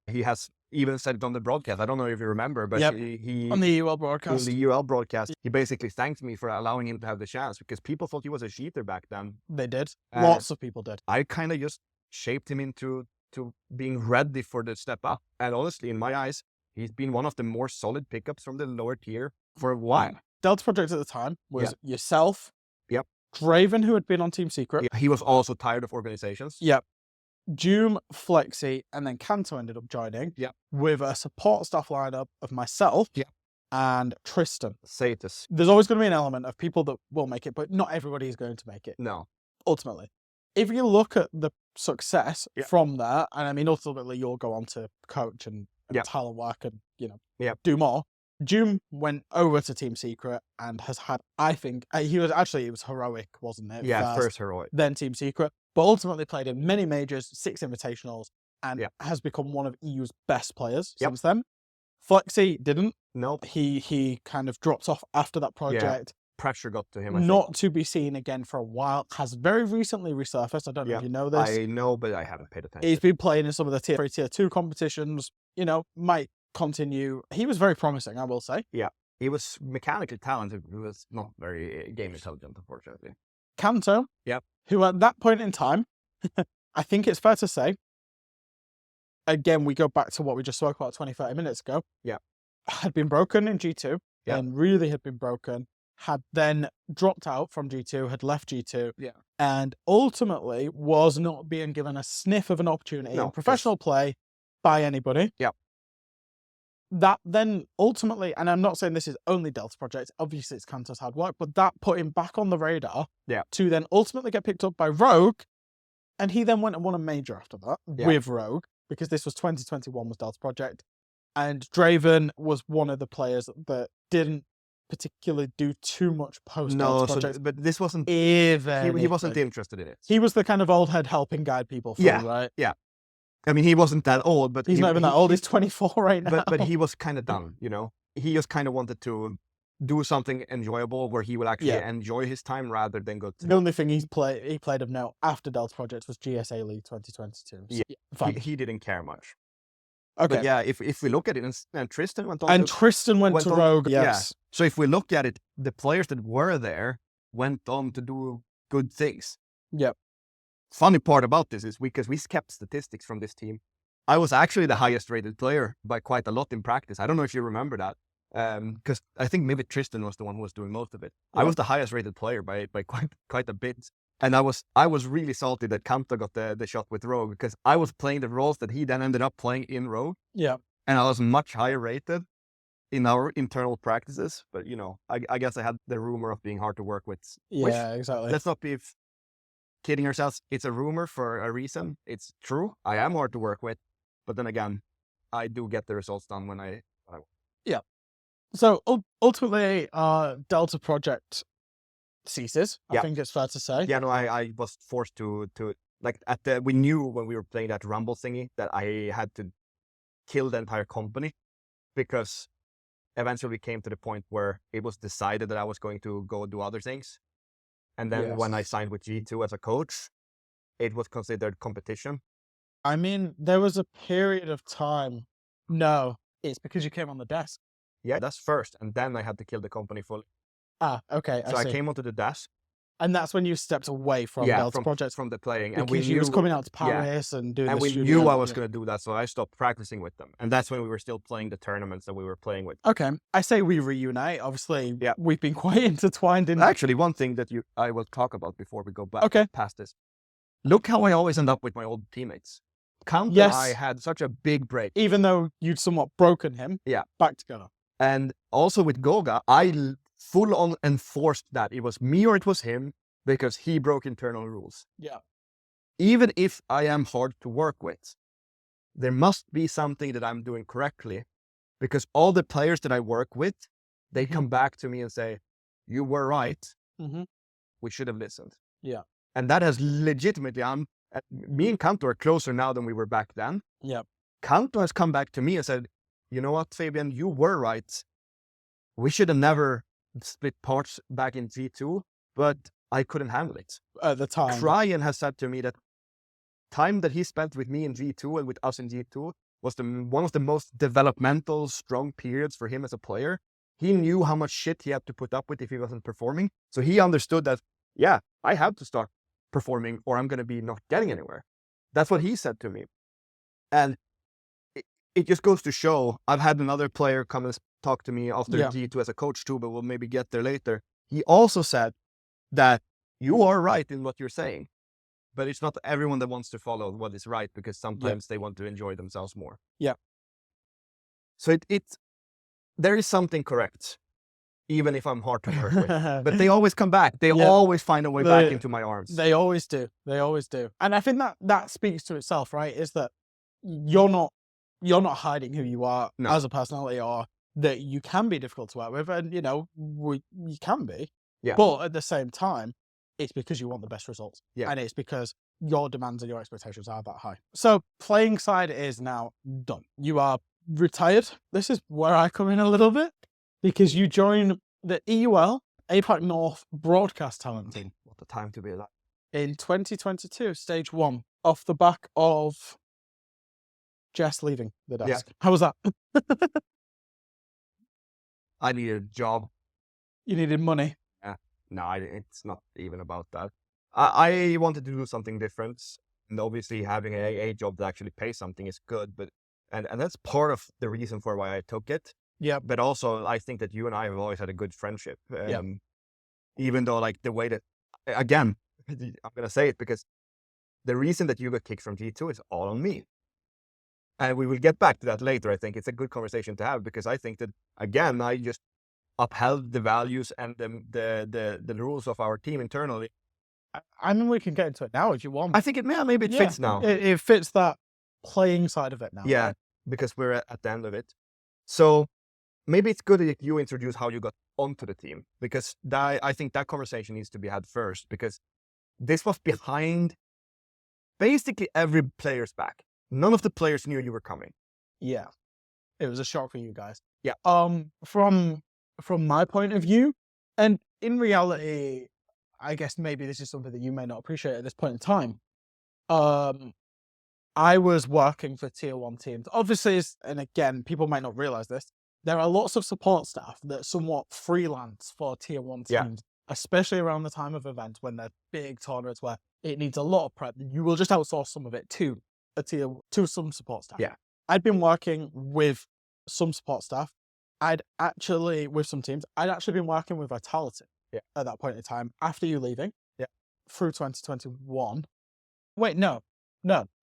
he has even said it on the broadcast. I don't know if you remember, but he on the UL broadcast. On the UL broadcast, he basically thanked me for allowing him to have the chance, because people thought he was a cheater back then. They did. Lots of people did. I kind of just shaped him into being ready for the step up. And honestly, in my eyes, he's been one of the more solid pickups from the lower tier for a while. Delta project at the time was yourself, Yep. Draven, who had been on Team Secret. He was also tired of organizations. Yep. Doom, Flexi, and then Kanto ended up joining. Yeah. With a support staff lineup of myself and Tristan. Satis. There's always going to be an element of people that will make it, but not everybody is going to make it. No. Ultimately. If you look at the success from that, and I mean, ultimately you'll go on to coach and talent work and, do more. Doom went over to Team Secret and has had, I think, it was heroic, wasn't it? Yeah, first heroic. Then Team Secret, but ultimately played in many majors, 6 invitationals, and has become one of EU's best players since then. Flexi didn't. Nope. He kind of dropped off after that project. Pressure got to him, Not to be seen again for a while. Has very recently resurfaced. I don't know if you know this. I know, but I haven't paid attention. He's been playing in some of the tier 3, tier 2 competitions. Might continue. He was very promising, I will say. Yeah. He was mechanically talented. He was not very game intelligent, unfortunately. Kanto, who at that point in time, I think it's fair to say, again, we go back to what we just spoke about 20, 30 minutes ago. Yeah. Had been broken in G2 and really had been broken. Had then dropped out from G2, had left G2, and ultimately was not being given a sniff of an opportunity in professional play by anybody. Yeah. That then ultimately, and I'm not saying this is only Delta project, obviously it's Kanto's hard work, but that put him back on the radar to then ultimately get picked up by Rogue, and he then went and won a major after that with Rogue, because this was 2021 was Delta project, and Draven was one of the players that didn't particularly do too much post project. But this wasn't he wasn't interested in it. He was the kind of old head helping guide people through, right? Yeah. I mean, he wasn't that old, but he's not even that old. He's 24 right now. But he was kind of done, He just kind of wanted to do something enjoyable where he will actually enjoy his time rather than go to... The only thing he played of note after Delta Project was GSA League 2022. So he didn't care much. Okay. But yeah, if we look at it, and Tristan went on Tristan went to Rogue, yes. Yeah. So if we look at it, the players that were there went on to do good things. Yep. Funny part about this is because we kept statistics from this team. I was actually the highest rated player by quite a lot in practice. I don't know if you remember that. Because I think maybe Tristan was the one who was doing most of it. Yeah. I was the highest rated player by quite a bit. And I was really salty that Kanto got the shot with Rogue, because I was playing the roles that he then ended up playing in Rogue. Yeah. And I was much higher rated in our internal practices. But, I guess I had the rumor of being hard to work with. Yeah, exactly. Let's not be kidding ourselves. It's a rumor for a reason. It's true. I am hard to work with. But then again, I do get the results done when I Yeah. So ultimately, Delta Project ceases. I think it's fair to say. Yeah, no, I was forced to we knew when we were playing that Rumble thingy that I had to kill the entire company, because eventually we came to the point where it was decided that I was going to go do other things. And then when I signed with G2 as a coach, it was considered competition. I mean, there was a period of time. No, it's because you came on the desk. Yeah, that's first. And then I had to kill the company fully. Ah, okay. So I came onto the desk. And that's when you stepped away from Delta Project. From the playing. Because and we you was coming out to Paris and doing and the we studio. knew I was going to do that, so I stopped practicing with them. And that's when we were still playing the tournaments that we were playing with. Okay. I say we reunite. Obviously, we've been quite intertwined in... Actually, one thing that I will talk about before we go back past this. Look how I always end up with my old teammates. Count that I had such a big break. Even though you'd somewhat broken him, back together. And also with Goga, I full on enforced that. It was me or it was him, because he broke internal rules. Yeah. Even if I am hard to work with, there must be something that I'm doing correctly, because all the players that I work with, they come back to me and say, you were right. We should have listened. Yeah. And that has legitimately, me and Kanto are closer now than we were back then. Yeah. Kanto has come back to me and said, you know what, Fabian, you were right. We should have never split parts back in G2, but I couldn't handle it. At the time. Cryn has said to me that time that he spent with me in G2 and with us in G2 was one of the most developmental, strong periods for him as a player. He knew how much shit he had to put up with if he wasn't performing. So he understood that, I have to start performing or I'm going to be not getting anywhere. That's what he said to me. And it just goes to show, I've had another player come and talk to me after G2 as a coach too, but we'll maybe get there later. He also said that you are right in what you're saying, but it's not everyone that wants to follow what is right, because sometimes they want to enjoy themselves more. Yeah. So there is something correct, even if I'm hard to work with. But they always come back. They always find a way back into my arms. They always do. They always do. And I think that speaks to itself, right? Is that you're not hiding who you are as a personality, or that you can be difficult to work with, and you can be. Yeah. But at the same time, it's because you want the best results. Yeah. And it's because your demands and your expectations are that high. So playing side is now done. You are retired. This is where I come in a little bit, because you join the EUL APAC North broadcast talent team. What a time to be alive. In 2022, stage 1, off the back of Jess leaving the desk. Yeah. How was that? I needed a job. You needed money. No, it's not even about that. I wanted to do something different, and obviously having a job that actually pays something is good. But and that's part of the reason for why I took it. Yeah. But also, I think that you and I have always had a good friendship. Even though, like, the way that, again, I'm gonna say it because the reason that you got kicked from G2 is all on me. And we will get back to that later. I think it's a good conversation to have, because I think that, again, I just upheld the values and the rules of our team internally. I mean, we can get into it now if you want. I think maybe it fits now. It fits that playing side of it now. Yeah, right? Because we're at the end of it. So maybe it's good that you introduce how you got onto the team, because I think that conversation needs to be had first, because this was behind basically every player's back. None of the players knew you were coming. Yeah. It was a shock for you guys. Yeah. From my point of view, and in reality, I guess maybe this is something that you may not appreciate at this point in time. I was working for tier 1 teams. Obviously, and again, people might not realize this, there are lots of support staff that somewhat freelance for tier 1 teams, especially around the time of events when they're big tournaments where it needs a lot of prep. You will just outsource some of it to some support staff. Yeah. I'd been working with some support staff. With some teams, I'd actually been working with Vitality at that point in time, after you leaving, through 2021. Wait, no.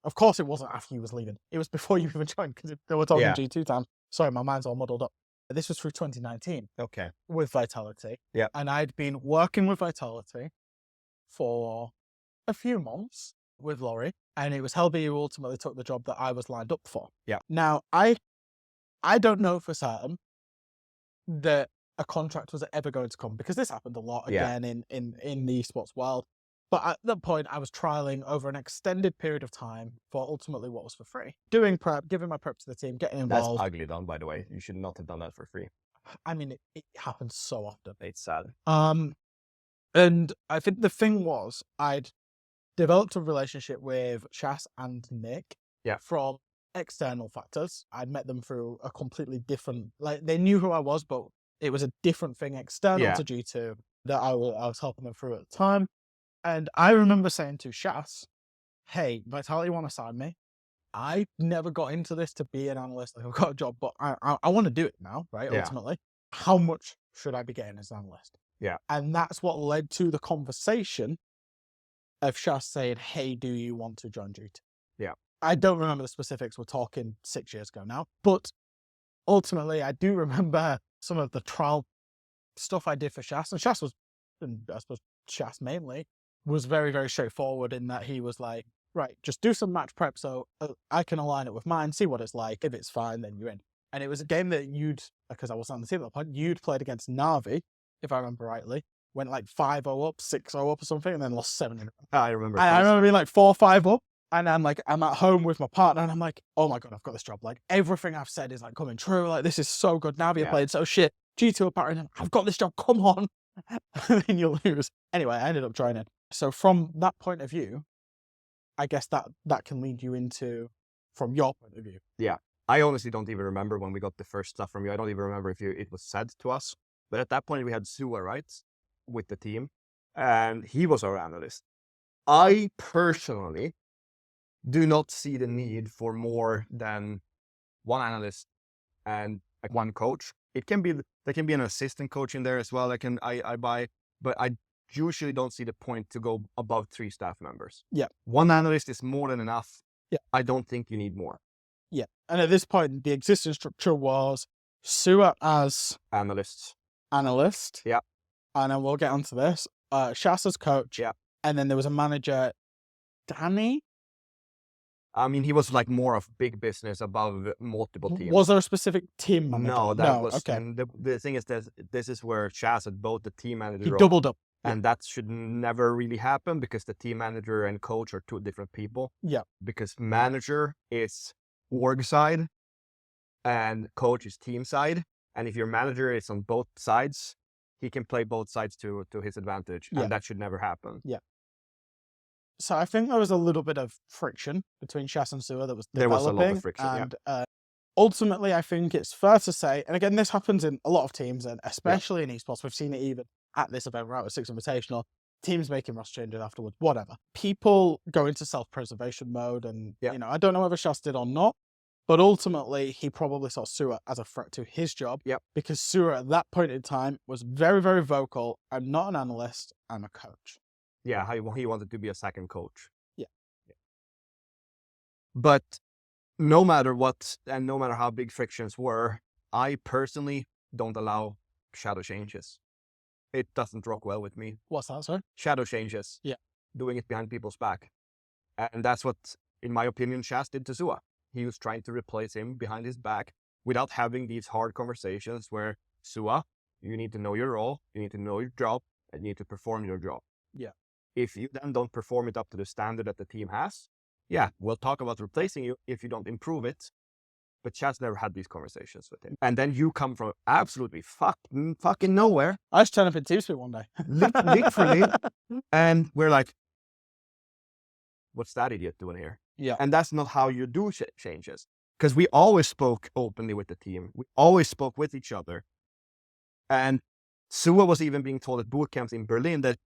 Of course it wasn't after you was leaving. It was before you even joined, because they were talking G2 times. Sorry, my mind's all muddled up. This was through 2019. Okay. With Vitality. Yeah. And I'd been working with Vitality for a few months with Laurie, and it was Helby who ultimately took the job that I was lined up for. Yeah. Now, I don't know for certain that a contract was ever going to come, because this happened a lot again in the esports world. But at that point, I was trialing over an extended period of time for ultimately what was for free. Doing prep, giving my prep to the team, getting involved. That's ugly done, by the way. You should not have done that for free. I mean, it happens so often. It's sad. And I think the thing was, I'd developed a relationship with Chas and Nick from external factors. I'd met them through a completely different, like, they knew who I was, but it was a different thing external to G2. that I was helping them through at the time. And I remember saying to Shas, hey, Vitality want to sign me. I never got into this to be an analyst. Like, I've got a job, but I want to do it now, right? Yeah. Ultimately. How much should I be getting as an analyst? Yeah. And that's what led to the conversation of Shas saying, hey, do you want to join G2? Yeah. I don't remember the specifics. We're talking 6 years ago now. But ultimately, I do remember some of the trial stuff I did for Shas. And Shas was, and I suppose Shas mainly, was very, very straightforward in that he was like, right, just do some match prep so I can align it with mine, see what it's like. If it's fine, then you're in. And it was a game that because I wasn't on the team at that point, you'd played against Na'Vi, if I remember rightly. Went like 5-0 up, 6-0 up or something, and then lost 7 in a row. I remember. I remember being like 4-5 up, and I'm at home with my partner, and I'm like, oh my God, I've got this job. Like, everything I've said is like coming true. Like, this is so good. Na'Vi played so shit. G2 are battering, I've got this job, come on. And then you lose. Anyway, I ended up joining. So from that point of view, I guess that can lead you into, from your point of view. Yeah. I honestly don't even remember when we got the first stuff from you. I don't even remember if it was said to us. But at that point, we had Sua, right, with the team. And he was our analyst. I personally do not see the need for more than one analyst and like one coach. There can be an assistant coach in there as well. I buy, but I usually don't see the point to go above 3 staff members. Yeah. One analyst is more than enough. Yeah. I don't think you need more. Yeah. And at this point, the existing structure was Sua as Analyst. Yeah. And then we'll get onto this. Shas as coach. Yeah. And then there was a manager, Danny. I mean, he was like more of big business above multiple teams. Was there a specific team manager? No, that was. Okay. And the thing is that this is where Shas had both the team manager. He role, doubled up. and that should never really happen because the team manager and coach are 2 different people. Yeah. Because manager is org side, and coach is team side. And if your manager is on both sides, he can play both sides to his advantage, and that should never happen. Yeah. So I think there was a little bit of friction between Shas and Sua that was developing. There was a lot of friction, and ultimately, I think it's fair to say, and again, this happens in a lot of teams, and especially in esports, we've seen it even at this event, right, with Six Invitational, teams making roster changes afterwards, whatever. People go into self-preservation mode, and, you know, I don't know whether Shas did or not, but ultimately, he probably saw Sua as a threat to his job, because Sua, at that point in time, was very, very vocal. I'm not an analyst, I'm a coach. Yeah, he wanted to be a second coach. Yeah. But no matter what, and no matter how big frictions were, I personally don't allow shadow changes. It doesn't rock well with me. What's that, sorry? Shadow changes. Yeah. Doing it behind people's back. And that's what, in my opinion, Shas did to Sua. He was trying to replace him behind his back without having these hard conversations where, Sua, you need to know your role, you need to know your job, and you need to perform your job. Yeah. If you then don't perform it up to the standard that the team has, we'll talk about replacing you if you don't improve it. But Shas never had these conversations with him. And then you come from absolutely fucking nowhere. I just turned up in TeamSpeak one day. Literally. And we're like, what's that idiot doing here? Yeah. And that's not how you do changes. Because we always spoke openly with the team. We always spoke with each other. And Sua was even being told at boot camps in Berlin that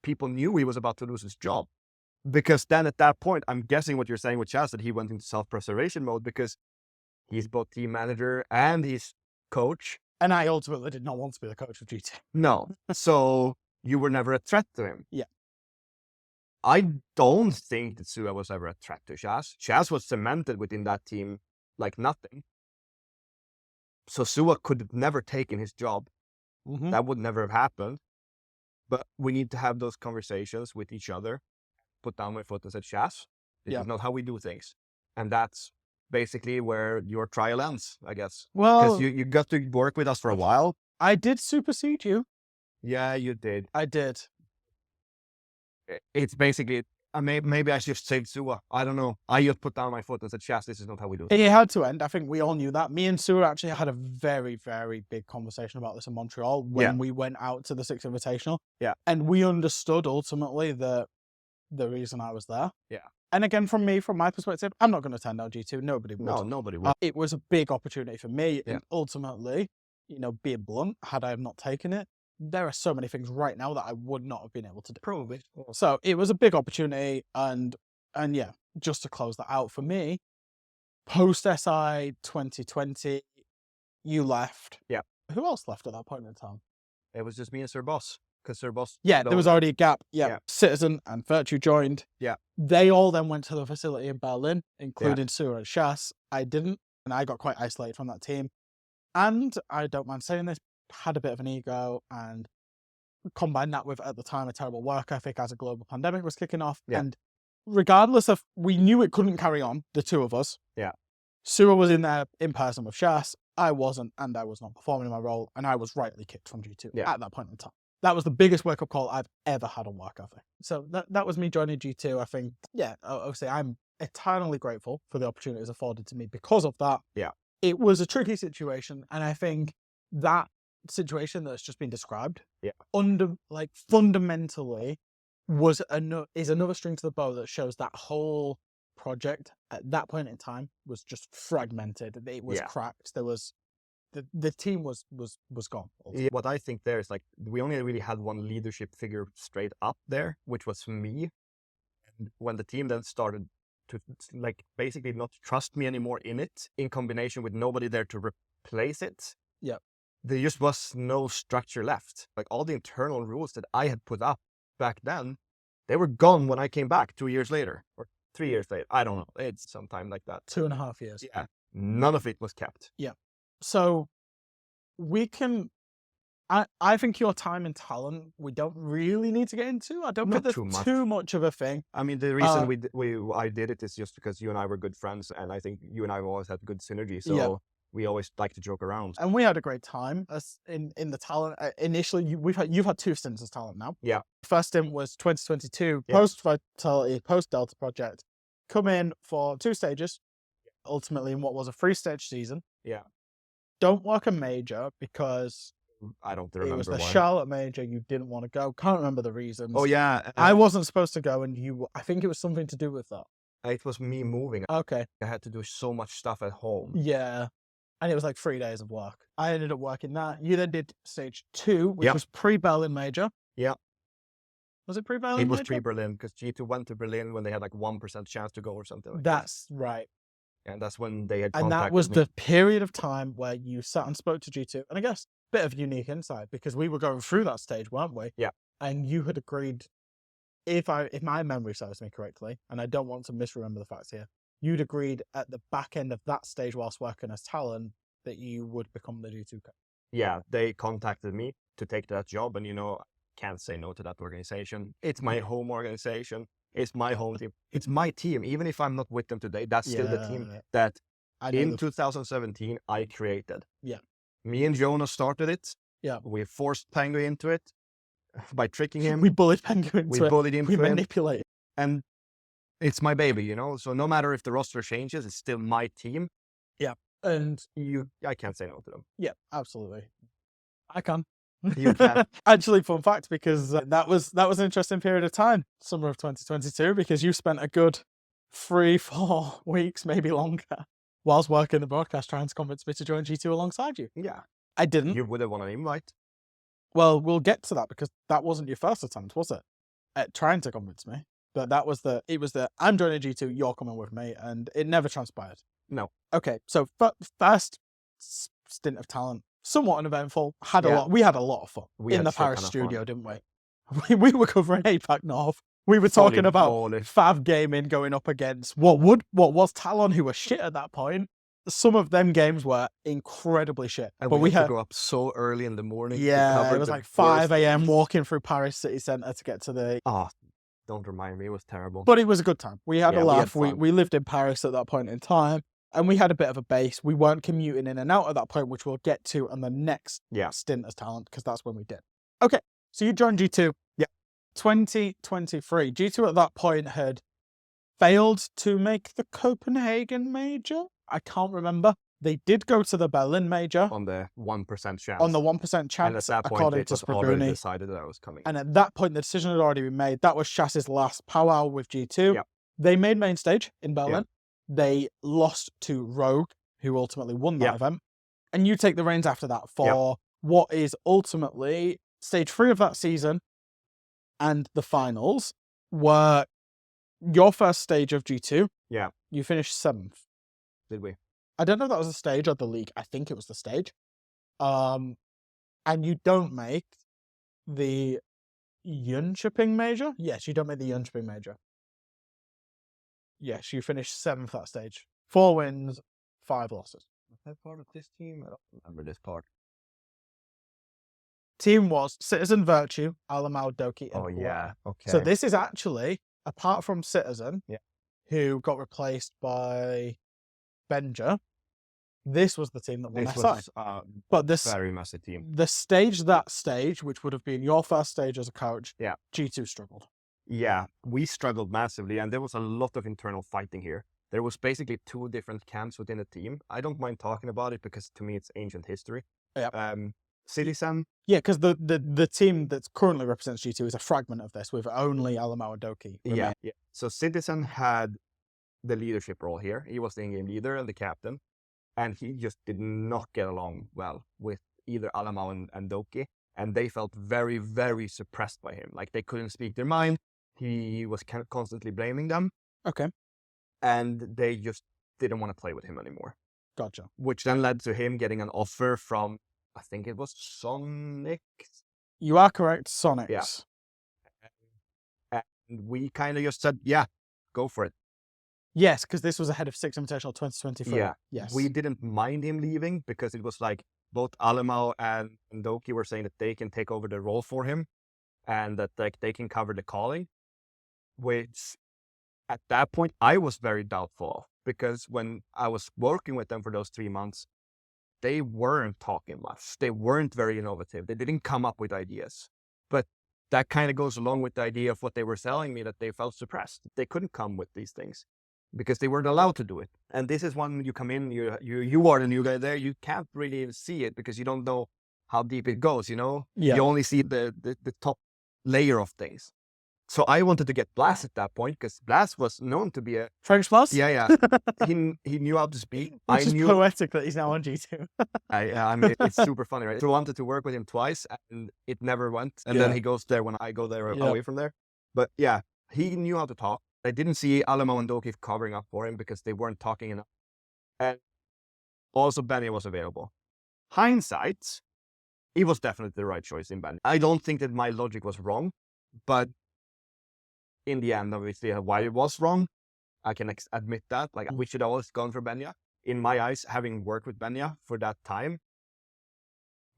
people knew he was about to lose his job. Because then at that point, I'm guessing what you're saying with Shas, that he went into self-preservation mode because he's both team manager and he's coach. And I ultimately did not want to be the coach of G2. No. So you were never a threat to him. Yeah. I don't think that Sua was ever a threat to Shas. Shas was cemented within that team like nothing. So Sua could have never taken his job. Mm-hmm. That would never have happened. But we need to have those conversations with each other. Put down my foot and said, Shas, this is not how we do things. And that's basically where your trial ends, I guess. Well, because you got to work with us for a while. I did supersede you. Yeah, you did. I did. It's basically, maybe I should save Sua. I don't know. I just put down my foot and said, Shas, this is not how we do it. It had to end. I think we all knew that. Me and Sua actually had a very, very big conversation about this in Montreal when we went out to the Six Invitational. Yeah. And we understood ultimately the reason I was there. Yeah. And again, from my perspective, I'm not going to turn down G2. Nobody would. No, nobody would. It was a big opportunity for me. Yeah. And ultimately, being blunt, had I not taken it, there are so many things right now that I would not have been able to do. Probably. So it was a big opportunity, and yeah, just to close that out for me, post SI 2020, you left. Yeah. Who else left at that point in time? It was just me and Sir Boss. Because Sir Boss... Yeah, there was already a gap. Yeah. Yeah. Citizen and Virtue joined. Yeah. They all then went to the facility in Berlin, including Sura and Shas. I didn't, and I got quite isolated from that team. And I don't mind saying this, had a bit of an ego, and combine that with, at the time, a terrible work ethic as a global pandemic was kicking off. Yeah. And regardless of, we knew it couldn't carry on, the two of us. Yeah. Sura was in there in person with Shas. I wasn't, and I was not performing in my role, and I was rightly kicked from G2 at that point in time. That was the biggest wake-up call I've ever had on work ethic. So that was me joining G2. I think, obviously, I'm eternally grateful for the opportunities afforded to me because of that. Yeah. It was a tricky situation, and I think that situation that's just been described, fundamentally, is another string to the bow that shows that whole project at that point in time was just fragmented. It was cracked. There was the team was gone. Yeah, what I think there is like we only really had one leadership figure straight up there, which was me. And when the team then started to like basically not trust me anymore in it, in combination with nobody there to replace it. Yeah. There just was no structure left. Like all the internal rules that I had put up back then, they were gone when I came back 2 years later or 3 years later. I don't know. It's sometime like that. 2.5 years. Yeah. None of it was kept. Yeah. So we can, I think your time in Talon, we don't really need to get into. I don't think there's too much of a thing. I mean, the reason I did it is just because you and I were good friends, and I think you and I have always had good synergy. So we always like to joke around. And we had a great time as in the Talon. Initially, you've had 2 stints as Talon now. Yeah. First stint was 2022, post Vitality, post Delta project. Come in for 2 stages, ultimately in what was a 3-stage season. Yeah. Don't work a major because I don't remember it was the why. Charlotte major. You didn't want to go. Can't remember the reasons. Oh yeah, I wasn't supposed to go, and I think it was something to do with that. It was me moving. Okay. I had to do so much stuff at home. Yeah, and it was like 3 days of work. I ended up working that. You then did stage 2, which was pre-Berlin major. Yeah. Was it pre-Berlin? It was pre-Berlin because G2 went to Berlin when they had like 1% chance to go or something. Like That's right. And that's when they had and that was the period of time where you sat and spoke to G2. And I guess a bit of unique insight because we were going through that stage, weren't we? Yeah. And you had agreed, if my memory serves me correctly, and I don't want to misremember the facts here, you'd agreed at the back end of that stage whilst working as Talon that you would become the G2 coach. Yeah, they contacted me to take that job, and can't say no to that organization. It's my home organization. It's my home team. It's my team. Even if I'm not with them today, that's still the team that in 2017 I created. Yeah. Me and Jonas started it. Yeah. We forced Pangu into it by tricking him. We bullied Pangu into it. We bullied him. We manipulated. And it's my baby, So no matter if the roster changes, it's still my team. Yeah. And I can't say no to them. Yeah, absolutely. I can. You can. Actually, fun fact, because that was an interesting period of time, summer of 2022, because you spent a good 3-4 weeks, maybe longer, whilst working the broadcast trying to convince me to join G2 alongside you. Yeah. I didn't. You would have won an invite. Well, we'll get to that because that wasn't your first attempt, was it? At trying to convince me. But it was the I'm joining G2, you're coming with me, and it never transpired. No. Okay, so first stint of Talent, somewhat uneventful. We had a lot of fun in the Paris studio, didn't we? We were covering APAC North. We were talking about Fav Gaming going up against what was Talon, who were shit at that point. Some of them games were incredibly shit. And but we had to go up so early in the morning. Yeah, it was like 5 a.m. walking through Paris city centre to get to the... Oh, don't remind me. It was terrible. But it was a good time. We had a laugh. We lived in Paris at that point in time. And we had a bit of a base. We weren't commuting in and out at that point, which we'll get to on the next stint as Talent, because that's when we did. Okay, so you joined G2. Yeah. 2023. G2 at that point had failed to make the Copenhagen major. I can't remember. They did go to the Berlin major. On the 1% chance. On the 1% chance, and at that point, according it to was already Spraguni. decided that I was coming. And at that point, the decision had already been made. That was Shas's last powwow with G2. Yep. They made main stage in Berlin. Yep. They lost to Rogue, who ultimately won that event. And you take the reins after that for what is ultimately stage 3 of that season and the finals were your first stage of G2. Yeah. You finished 7th. Did we? I don't know if that was the stage or the league. I think it was the stage. And you don't make the Jönköping major? Yes, you don't make the Jönköping major. Yes, you finished 7th that stage. 4 wins, 5 losses. Was that part of this team? I don't remember this part. Team was Citizen, Virtue, Alamau, Doki, and Oh, yeah. Okay. So this is actually, apart from Citizen, Yeah. who got replaced by Benja, this was the team that won this SI. was But this very massive team. the stage, which would have been your first stage as a coach, Yeah. G2 struggled. Yeah, we struggled massively, and there was a lot of internal fighting here. There was basically 2 different camps within the team. I don't mind talking about it because to me it's ancient history. Yeah. Citizen. Yeah, because the team that currently represents G2 is a fragment of this with only Alamau and Doki. Yeah. So Citizen had the leadership role here. He was the in-game leader and the captain, and he just did not get along well with either Alamau and Doki, and they felt very, very suppressed by him. Like they couldn't speak their mind. He was constantly blaming them. Okay. And they just didn't want to play with him anymore. Gotcha. Which then led to him getting an offer from, I think it was Sonic. You are correct, Sonics. Yeah. And we kind of just said, yeah, go for it. Yes, because this was ahead of 6 Invitational 2023. Yeah. Yes. We didn't mind him leaving because it was like both Alamau and Doki were saying that they can take over the role for him and that like they can cover the calling, which at that point I was very doubtful of, because when I was working with them for those 3 months, they weren't talking much. They weren't very innovative. They didn't come up with ideas. But that kind of goes along with the idea of what they were telling me, that they felt suppressed. They couldn't come with these things because they weren't allowed to do it. And this is when you come in, you are the new guy there. You can't really see it because you don't know how deep it goes, you know? Yeah. You only see the top layer of things. So I wanted to get Blast at that point because Blast was known to be a... French Plus? Yeah. He knew how to speak. Which is poetic that he's now on G2. I mean, it's super funny, right? I wanted to work with him twice and it never went. And then he goes there when I go there away from there. But yeah, he knew how to talk. I didn't see Alamau and Doki covering up for him because they weren't talking enough. And also Benny was available. Hindsight, he was definitely the right choice in Benny. I don't think that my logic was wrong, but in the end, obviously, why it was wrong, I can admit that. Like, we should have always gone for Benya. In my eyes, having worked with Benya for that time,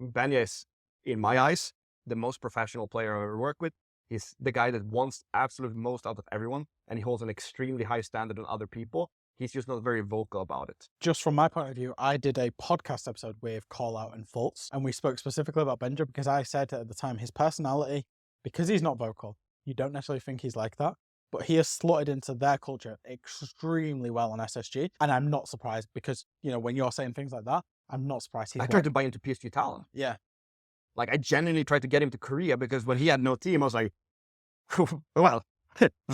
Benya is, in my eyes, the most professional player I've ever worked with. He's the guy that wants absolute most out of everyone, and he holds an extremely high standard on other people. He's just not very vocal about it. Just from my point of view, I did a podcast episode with Call Out and Fultz, and we spoke specifically about Benja because I said at the time his personality, because he's not vocal, you don't necessarily think he's like that, but he has slotted into their culture extremely well on SSG, and I'm not surprised because, you know, when you're saying things like that, I'm not surprised. I tried to buy into PSG Talon. Yeah. Like, I genuinely tried to get him to Korea because when he had no team, I was like, well,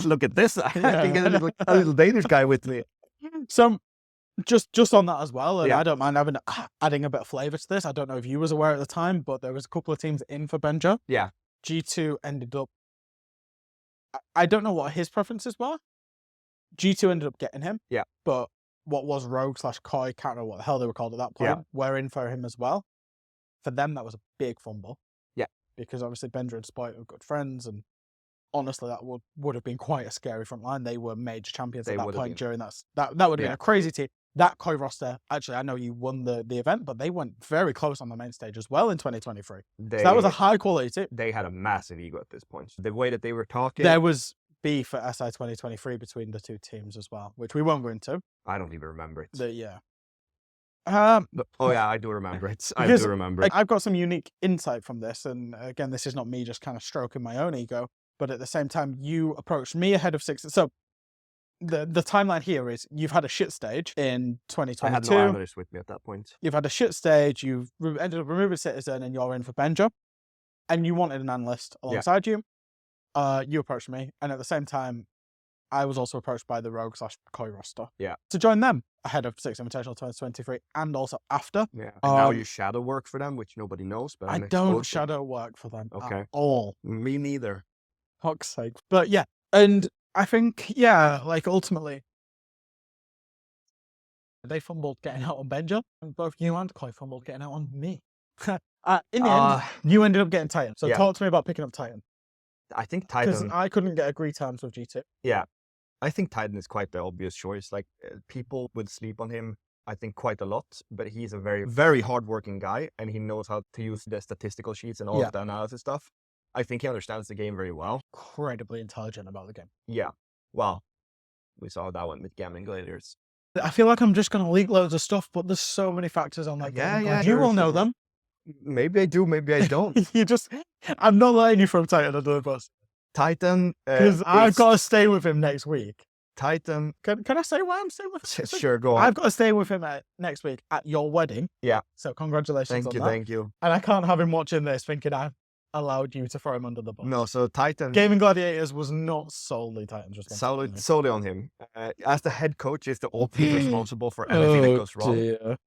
look at this. I can get a little Danish guy with me. So, just on that as well, and I don't mind adding a bit of flavour to this. I don't know if you was aware at the time, but there was a couple of teams in for Benja. Yeah. G2 ended up... I don't know what his preferences were. G2 ended up getting him. Yeah. But what was Rogue/Koi, can't remember what the hell they were called at that point, were in for him as well. For them, that was a big fumble. Yeah. Because obviously Benja and Spoit are good friends, and honestly, that would have been quite a scary front line. They were major champions at that point during that would have been a crazy team. That Koi roster, actually, I know you won the event, but they went very close on the main stage as well in 2023. So that was a high quality team. They had a massive ego at this point. The way that they were talking... There was beef at SI 2023 between the two teams as well, which we won't go into. I don't even remember it. Oh yeah, I do remember it. I do remember it. I've got some unique insight from this, and again, this is not me just kind of stroking my own ego, but at the same time, you approached me ahead of 6. So the timeline here is you've had a shit stage in 2022. I had no analyst with me at that point. You've had a shit stage. You've ended up removing Citizen, and you're in for Benja, and you wanted an analyst alongside you. You approached me, and at the same time, I was also approached by the Rogue/Koi roster to join them ahead of Six Invitational 2023 and also after. Yeah. And now you shadow work for them, which nobody knows. But I don't shadow work for them at all. Me neither. Fuck's sake. But yeah, and I think, like ultimately, they fumbled getting out on Benja, and both you and Koi fumbled getting out on me. In the end, you ended up getting Titan. So talk to me about picking up Titan. I think Titan... Because I couldn't get agree terms with G2. Yeah. I think Titan is quite the obvious choice. Like, people would sleep on him, I think, quite a lot. But he's a very, very hardworking guy, and he knows how to use the statistical sheets and all of the analysis stuff. I think he understands the game very well. Incredibly intelligent about the game. Yeah. Well, we saw that one with Gambling Gladiators. I feel like I'm just going to leak loads of stuff, but there's so many factors on that game. Yeah. You will know them. Maybe I do, maybe I don't. I'm not letting you from Titan under the bus. Titan. Because I've got to stay with him next week. Titan. Can I say why I'm staying with him? Sure, go on. I've got to stay with him next week at your wedding. Yeah. So congratulations on that. Thank you. And I can't have him watching this thinking I've allowed you to throw him under the bus. No, so Titan. Gaming Gladiators was not solely Titan's responsibility. Solely on him. As the head coach, is the ultimate responsible for anything that goes wrong. Dear.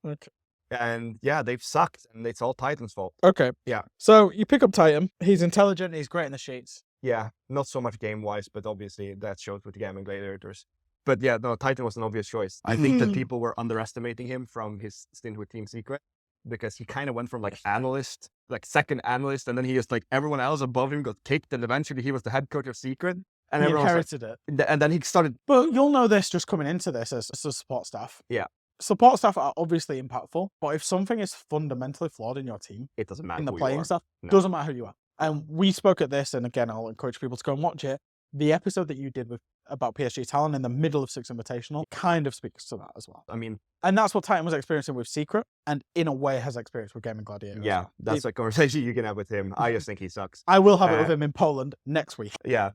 Okay. And yeah, they've sucked, and it's all Titan's fault. Okay. Yeah. So you pick up Titan. He's intelligent. He's great in the sheets. Yeah, not so much game-wise, but obviously that shows with the Gaming Gladiators. But yeah, no, Titan was an obvious choice. I think that people were underestimating him from his stint with Team Secret, because he kind of went from like analyst, like second analyst, and then he just like everyone else above him got kicked, and eventually he was the head coach of Secret. And he inherited it. And then he started... But you'll know this just coming into this as support staff. Yeah. Support staff are obviously impactful, but if something is fundamentally flawed in your team, it doesn't matter in the playing stuff, doesn't matter who you are. And we spoke at this, and again, I'll encourage people to go and watch it. The episode that you did about PSG Talon in the middle of Six Invitational kind of speaks to that as well. I mean... And that's what Titan was experiencing with Secret, and in a way has experienced with Gaming Gladiators. Yeah, that's a conversation you can have with him. I just think he sucks. I will have it with him in Poland next week. Yeah.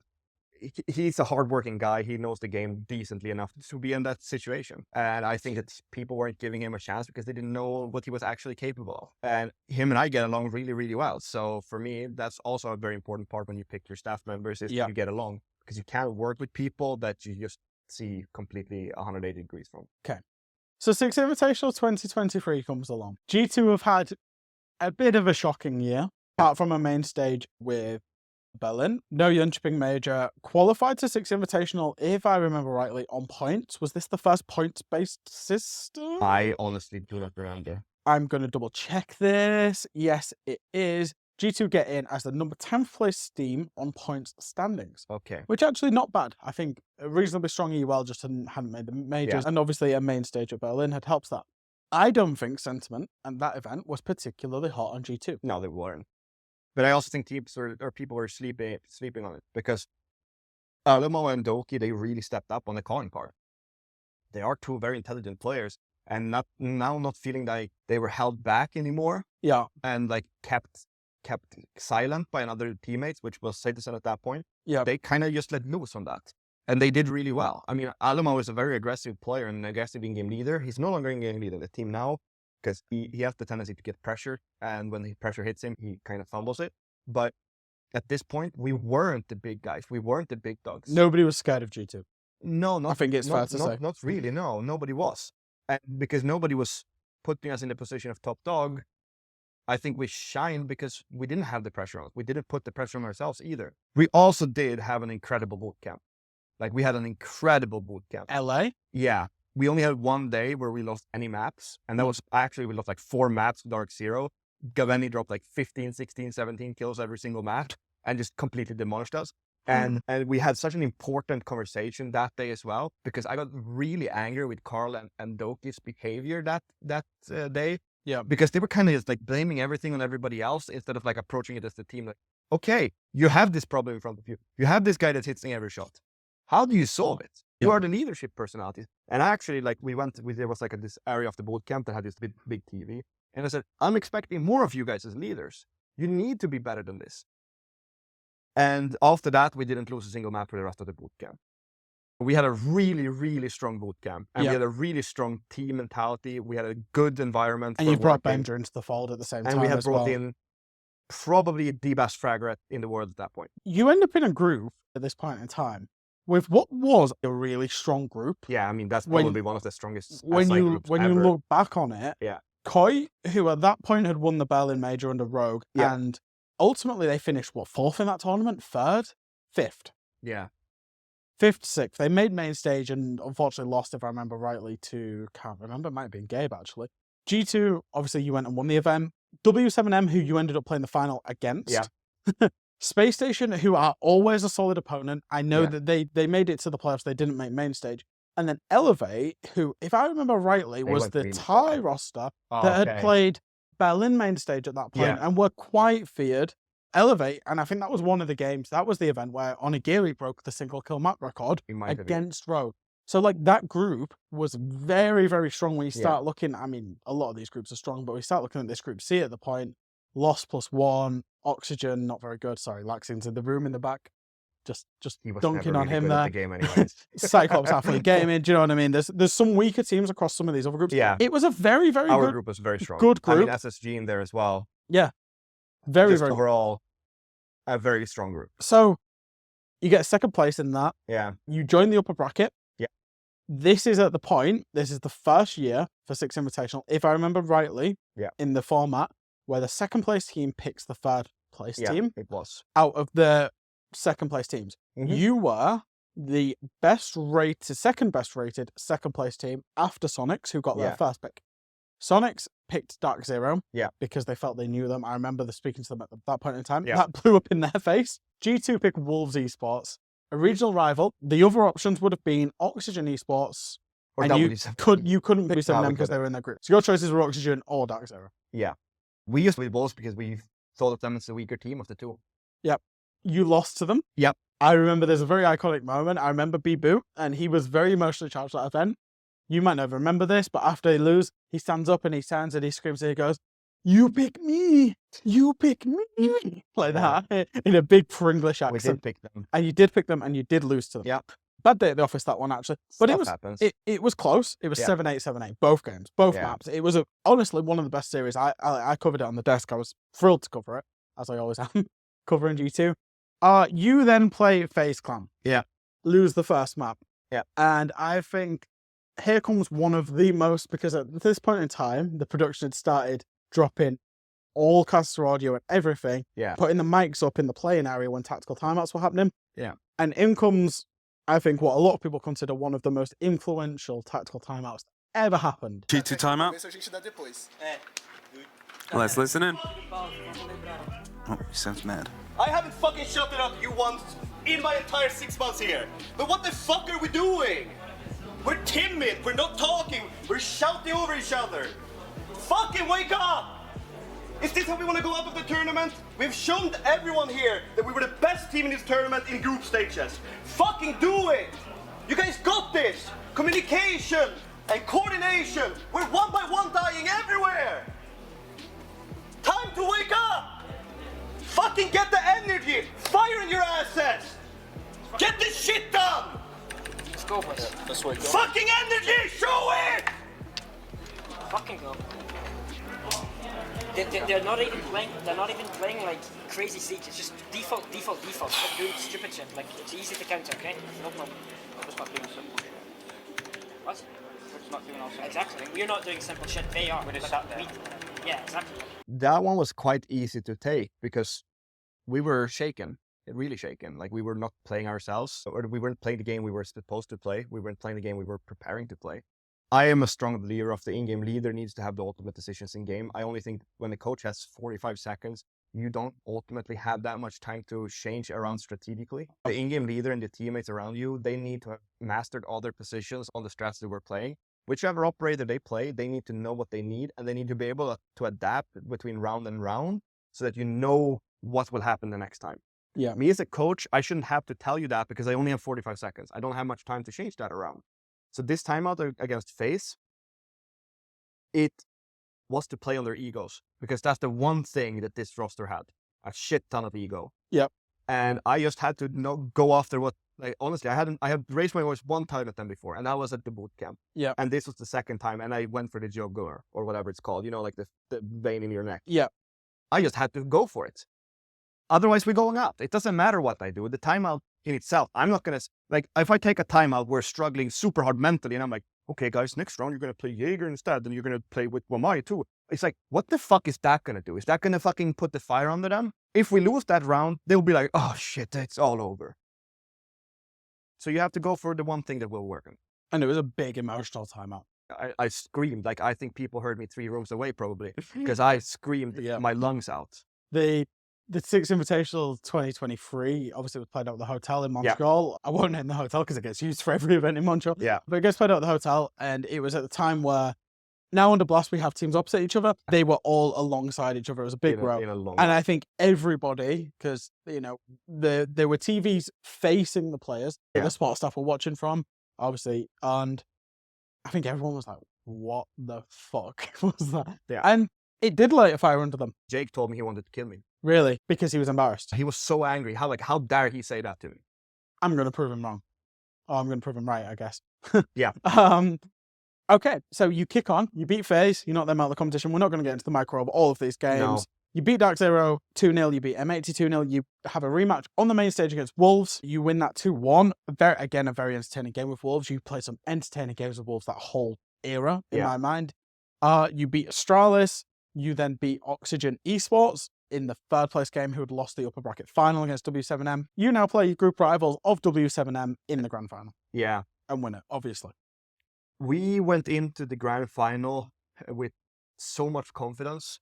He's a hardworking guy. He knows the game decently enough to be in that situation. And I think that people weren't giving him a chance because they didn't know what he was actually capable of. And him and I get along really, really well. So for me, that's also a very important part when you pick your staff members is you get along. Because you can't work with people that you just see completely 180 degrees from. Okay. So Six Invitational 2023 comes along. G2 have had a bit of a shocking year, apart from a main stage with Berlin. No Jönköping major. Qualified to Six Invitational, if I remember rightly, on points. Was this the first points-based system? I honestly do not remember. I'm going to double check this. Yes, it is. G2 get in as the number 10th place team on points standings. Okay. Which actually not bad. I think a reasonably strong EUL just hadn't made the majors. Yeah. And obviously a main stage at Berlin had helped that. I don't think sentiment and that event was particularly hot on G2. No, they weren't. But I also think teams or people were sleeping on it because Alamo and Doki, they really stepped up on the calling part. They are two very intelligent players and not feeling like they were held back anymore. Yeah. And like kept silent by another teammates, which was Citizen at that point. Yeah. They kind of just let loose on that. And they did really well. I mean, Alamo is a very aggressive player and an aggressive in-game leader. He's no longer in-game leader of the team now because he has the tendency to get pressure. And when the pressure hits him, he kind of fumbles it. But at this point, we weren't the big guys. We weren't the big dogs. Nobody was scared of G2. No, I think it's fair to say. Not really, no. Nobody was. And because nobody was putting us in the position of top dog, I think we shined because we didn't have the pressure on us. We didn't put the pressure on ourselves either. We also did have an incredible boot camp. Like, we had an incredible boot camp. LA? Yeah. We only had one day where we lost any maps. And that was actually, we lost like 4 maps with Dark Zero. Gaveni dropped like 15, 16, 17 kills every single map and just completely demolished us. And we had such an important conversation that day as well, because I got really angry with Carl and Doki's behavior that day. Yeah. Because they were kind of just like blaming everything on everybody else instead of like approaching it as the team. Like, okay, you have this problem in front of you. You have this guy that's hitting every shot. How do you solve it? You are the leadership personalities. And actually, like there was like this area of the boot camp that had this big TV. And I said, I'm expecting more of you guys as leaders. You need to be better than this. And after that, we didn't lose a single map for the rest of the boot camp. We had a really, really strong boot camp. And we had a really strong team mentality. We had a good environment. And you brought Benja into the fold at the same time. And we had brought in probably the best fragger in the world at that point. You end up in a groove at this point in time with what was a really strong group. Yeah, I mean, that's probably one of the strongest when SI you groups when ever. you look back on it. Yeah. Koi, who at that point had won the Berlin Major under Rogue, and ultimately they finished, what, 4th in that tournament? 3rd? 5th? Yeah. 5th, 6th. They made main stage and unfortunately lost, if I remember rightly, to, can't remember, it might have been Gabe actually. G2, obviously you went and won the event. W7M, who you ended up playing the final against. Yeah. Space Station, who are always a solid opponent. I know that they made it to the playoffs, they didn't make main stage. And then Elevate, who, if I remember rightly, was the Thai roster that had played Berlin main stage at that point and were quite feared. Elevate, and I think that was one of the games, that was the event where Onigiri broke the single kill map record against Rogue. So, like, that group was very, very strong when you start looking. I mean, a lot of these groups are strong, but we start looking at this group C at the point. Lost +1, Oxygen, not very good. Sorry, Laxing's in the room in the back. Just dunking on him there. The game anyways. Cyclops halfway gaming. Do you know what I mean? There's some weaker teams across some of these other groups. Yeah. It was a very, very Our good group was very strong. Good group. I mean, SSG in there as well. Yeah. Very, Just very overall, a very strong group. So, you get 2nd place in that. Yeah. You join the upper bracket. Yeah. This is at the point, this is the first year for 6 Invitational, if I remember rightly, in the format, where the 2nd place team picks the 3rd place team. It was. Out of the 2nd place teams. You were the second best rated 2nd place team after Sonics, who got their 1st pick. Sonics picked Dark Zero because they felt they knew them. I remember speaking to them at that point in time. That blew up in their face. G2 picked Wolves Esports, a regional rival. The other options would have been Oxygen Esports, or and you couldn't pick W7M because they were in their group. So your choices were Oxygen or Dark Zero. Yeah. We used to be Wolves because we thought of them as the weaker team of the two. Yep. You lost to them. Yep. I remember there's a very iconic moment. I remember B-Boo, and he was very emotionally charged at that event. You might never remember this, but after they lose, he stands up and he stands and he screams and he goes, "You pick me! You pick me!" Like that, in a big Pringlish accent. We did pick them. And you did pick them and you did lose to them. Yep. Bad day at the office, that one, actually. But it was close. It was 7-8, 7-8. Both games, both maps. It was honestly one of the best series. I covered it on the desk. I was thrilled to cover it, as I always am, covering G2. You then play FaZe Clan. Yeah. Lose the 1st map. Yeah. And I think here comes one of the most, because at this point in time, the production had started dropping all caster audio and everything, putting the mics up in the playing area when tactical timeouts were happening. Yeah. And in comes, I think, what a lot of people consider one of the most influential tactical timeouts that ever happened. G2 timeout. Let's listen in. Oh, he sounds mad. I haven't fucking shut it up you once in my entire 6 months here. But what the fuck are we doing? We're timid, we're not talking, we're shouting over each other. Fucking wake up! Is this how we want to go out of the tournament? We've shown everyone here that we were the best team in this tournament in group stages. Fucking do it! You guys got this! Communication and coordination. We're one by one dying everywhere! Time to wake up! Fucking get the energy! Fire in your assets! Get this shit done! Let's go for it. Let's wake up. Fucking energy! Show it! Fucking go. They're not even playing. They're not even playing like crazy siege. It's just default. Stop doing stupid shit. Like it's easy to counter. Okay, no problem. We're just not doing simple shit. What? We're just not doing all simple Exactly. We're not doing simple shit. They are. We just Like, sat there. yeah, exactly. That one was quite easy to take because we were shaken, really shaken. Like we were not playing ourselves, or we weren't playing the game we were supposed to play. We weren't playing the game we were preparing to play. I am a strong believer of the in-game leader needs to have the ultimate decisions in game. I only think when the coach has 45 seconds, you don't ultimately have that much time to change around strategically. The in-game leader and the teammates around you, they need to have mastered all their positions on the strategy we're playing. Whichever operator they play, they need to know what they need, and they need to be able to adapt between round and round so that you know what will happen the next time. Yeah. Me as a coach, I shouldn't have to tell you that because I only have 45 seconds. I don't have much time to change that around. So this timeout against FaZe, it was to play on their egos because that's the one thing that this roster had, a shit ton of ego. Yep. And I just had to go after what, like, honestly, I had raised my voice one time at them before, and that was at the boot camp. Yeah. And this was the second time, and I went for the jugular or whatever it's called, you know, like the vein in your neck. Yeah. I just had to go for it. Otherwise, we're going up. It doesn't matter what I do. The timeout in itself. I'm not going to, like, if I take a timeout, we're struggling super hard mentally, and I'm like, okay, guys, next round, you're going to play Jaeger instead, and you're going to play with Wamai too. It's like, what the fuck is that going to do? Is that going to fucking put the fire under them? If we lose that round, they'll be like, oh shit, it's all over. So you have to go for the one thing that will work. And it was a big emotional timeout. I screamed, like, I think people heard me 3 rooms away probably, because I screamed my lungs out. The Six Invitational 2023 obviously was played out at the hotel in Montreal. I won't name the hotel because it gets used for every event in Montreal. Yeah. But it gets played out at the hotel, and it was at the time where now under Blast we have teams opposite each other. They were all alongside each other. It was a big row. And I think everybody, because, you know, there were TVs facing the players that the spot staff were watching from, obviously, and I think everyone was like, what the fuck was that? Yeah. And it did light a fire under them. Jake told me he wanted to kill me. Really? Because he was embarrassed. He was so angry. How dare he say that to me? I'm going to prove him wrong. Oh, I'm going to prove him right, I guess. Yeah. Okay, so you kick on. You beat FaZe. You knock them out of the competition. We're not going to get into the micro of all of these games. No. You beat Dark Zero 2-0. You beat M80 2-0. You have a rematch on the main stage against Wolves. You win that 2-1. Again, a very entertaining game with Wolves. You play some entertaining games with Wolves that whole era, in my mind. You beat Astralis. You then beat Oxygen Esports in the 3rd place game, who had lost the upper bracket final against W7M. You now play group rivals of W7M in the grand final. Yeah. And win it, obviously. We went into the grand final with so much confidence.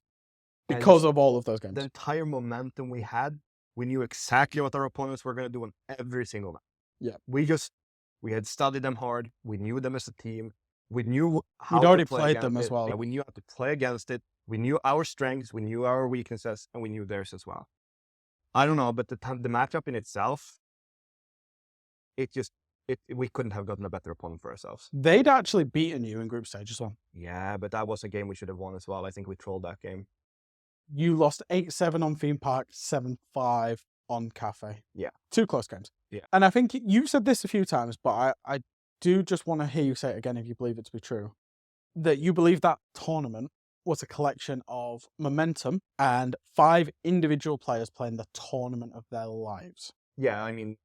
Because of all of those games. The entire momentum we had, we knew exactly what our opponents were going to do in every single match. Yeah. We had studied them hard. We knew them as a team. We knew how You'd already to play played against them as it. well. Yeah, we knew how to play against it. We knew our strengths. We knew our weaknesses, and we knew theirs as well. I don't know, but the matchup in itself, we couldn't have gotten a better opponent for ourselves. They'd actually beaten you in group stage as well. Yeah, but that was a game we should have won as well. I think we trolled that game. You lost 8-7 on Theme Park, 7-5 on Cafe. Yeah. 2 close games. Yeah. And I think you've said this a few times, but I do just want to hear you say it again if you believe it to be true. That you believe that tournament was a collection of momentum and 5 individual players playing the tournament of their lives. Yeah, I mean,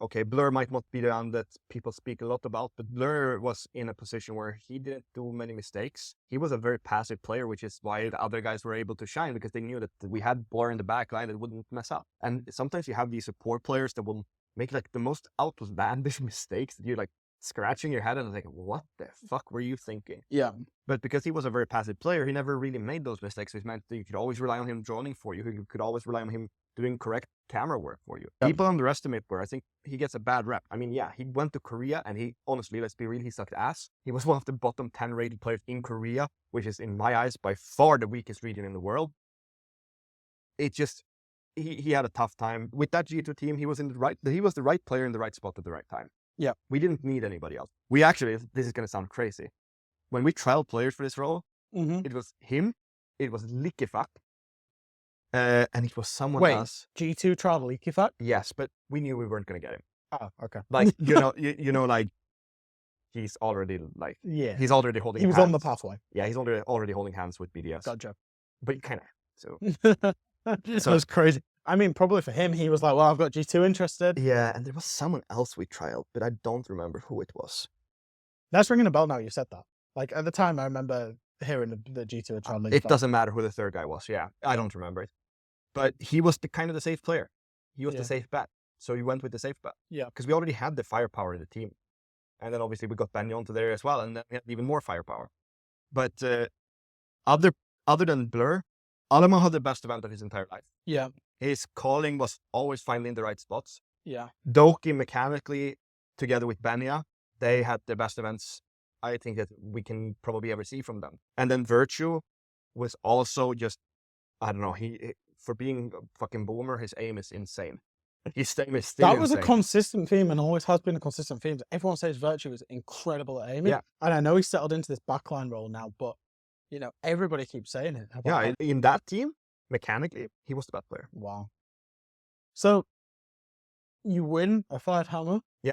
okay, Blur might not be the one that people speak a lot about, but Blur was in a position where he didn't do many mistakes. He was a very passive player, which is why the other guys were able to shine, because they knew that we had Blur in the back line that wouldn't mess up. And sometimes you have these support players that will make like the most outlandish mistakes that you're like scratching your head and like, what the fuck were you thinking? Yeah. But because he was a very passive player, he never really made those mistakes. Which meant that you could always rely on him droning for you. You could always rely on him doing correct camera work for you. Yeah. People underestimate Blur. I think he gets a bad rep. I mean, yeah, he went to Korea and he, honestly, let's be real, he sucked ass. He was one of the bottom 10 rated players in Korea, which is, in my eyes, by far the weakest region in the world. It just, he had a tough time. With that G2 team, he was the right player in the right spot at the right time. Yeah. We didn't need anybody else. We actually, this is going to sound crazy. When we trialed players for this role, it was him, it was Lickefak, and it was someone else. G2 trial Lickefak? Yes, but we knew we weren't going to get him. Oh, okay. Like, you know, like, he's already, like, he's already holding hands. He was on the pathway. Yeah, he's already holding hands with BDS. Gotcha. But you kind of, so. So it's crazy. I mean, probably for him, he was like, well, I've got G2 interested. Yeah, and there was someone else we trialed, but I don't remember who it was. That's ringing a bell now you said that. Like, at the time, I remember hearing the G2 trial. It doesn't matter who the third guy was, yeah. I don't remember it. But he was the kind of the safe player. He was the safe bet. So you went with the safe bet. Yeah. Because we already had the firepower in the team. And then obviously we got Benny onto there as well, and then we had even more firepower. But other than Blur, Alamo had the best event of his entire life. Yeah. His calling was always finding the right spots. Yeah. Doki mechanically, together with Benya, they had the best events I think that we can probably ever see from them. And then Virtue was also just, I don't know, he for being a fucking boomer, his aim is insane. His aim is still That was insane. a consistent theme and always has been a consistent theme. Everyone says Virtue is incredible at aiming. Yeah. And I know he's settled into this backline role now, but, you know, everybody keeps saying it. Yeah, in that team, mechanically, he was the best player. Wow. So, you win a 5 hammer. Yeah.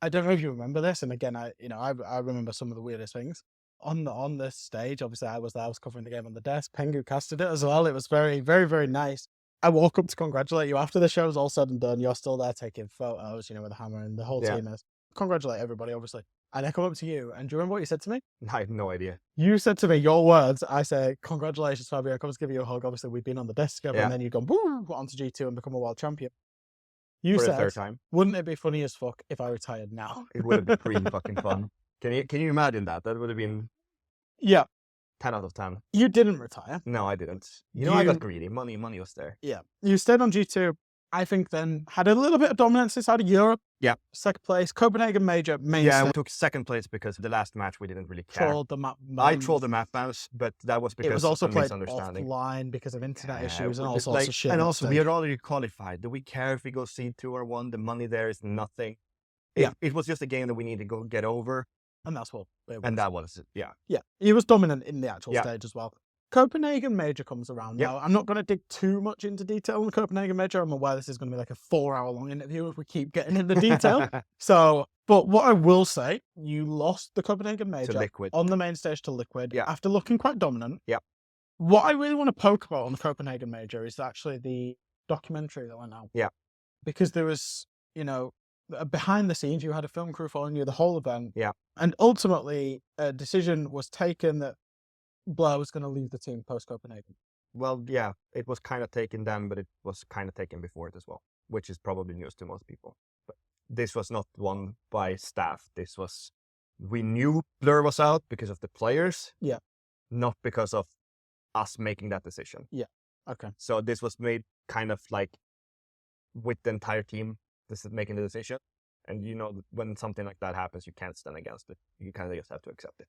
I don't know if you remember this, and again, I remember some of the weirdest things. On this stage, obviously I was covering the game on the desk. Pengu casted it as well. It was very, very, very nice. I woke up to congratulate you after the show's all said and done. You're still there taking photos, with the hammer, and the whole team is. Congratulate everybody, obviously. And I come up to you, and do you remember what you said to me? I have no idea. You said to me, your words, I say, congratulations, Fabian. I come to give you a hug. Obviously, we've been on the desk together, and then you've gone, boom, onto G2 and become a world champion. You For said, the third time. Wouldn't it be funny as fuck if I retired now? It would have been pretty fucking fun. Can you imagine that? That would have been 10 out of 10. You didn't retire. No, I didn't. I got greedy. Money was there. Yeah. You stayed on G2, I think, then had a little bit of dominance inside of Europe. Yeah. Second place, Copenhagen Major, main Yeah, stage. we took second place because the last match we didn't really care. Trolled the map. I trolled the map mouse, but that was because it was also of a played misunderstanding. offline because of internet issues and It all was sorts of shit. And also, we are already qualified. Do we care if we go C2 or 1? The money there is nothing. It was just a game that we need to go get over. And that's what it was. And that was it, Yeah, he was dominant in the actual stage as well. Copenhagen Major comes around now. I'm not going to dig too much into detail on the Copenhagen Major. I'm aware this is going to be like a 4-hour-long interview if we keep getting into detail. But what I will say, you lost the Copenhagen Major on the main stage to Liquid after looking quite dominant. Yeah. What I really want to poke about on the Copenhagen Major is actually the documentary that went out. Yeah. Because there was, behind the scenes, you had a film crew following you the whole event. Yeah. And ultimately, a decision was taken that Blair was going to leave the team post-Copenhagen. Well, yeah, it was kind of taken then, but it was kind of taken before it as well, which is probably news to most people. But this was not won by staff. We knew Blur was out because of the players. Yeah. Not because of us making that decision. Yeah. Okay. So this was made kind of like with the entire team, this is making the decision. And when something like that happens, you can't stand against it. You kind of just have to accept it.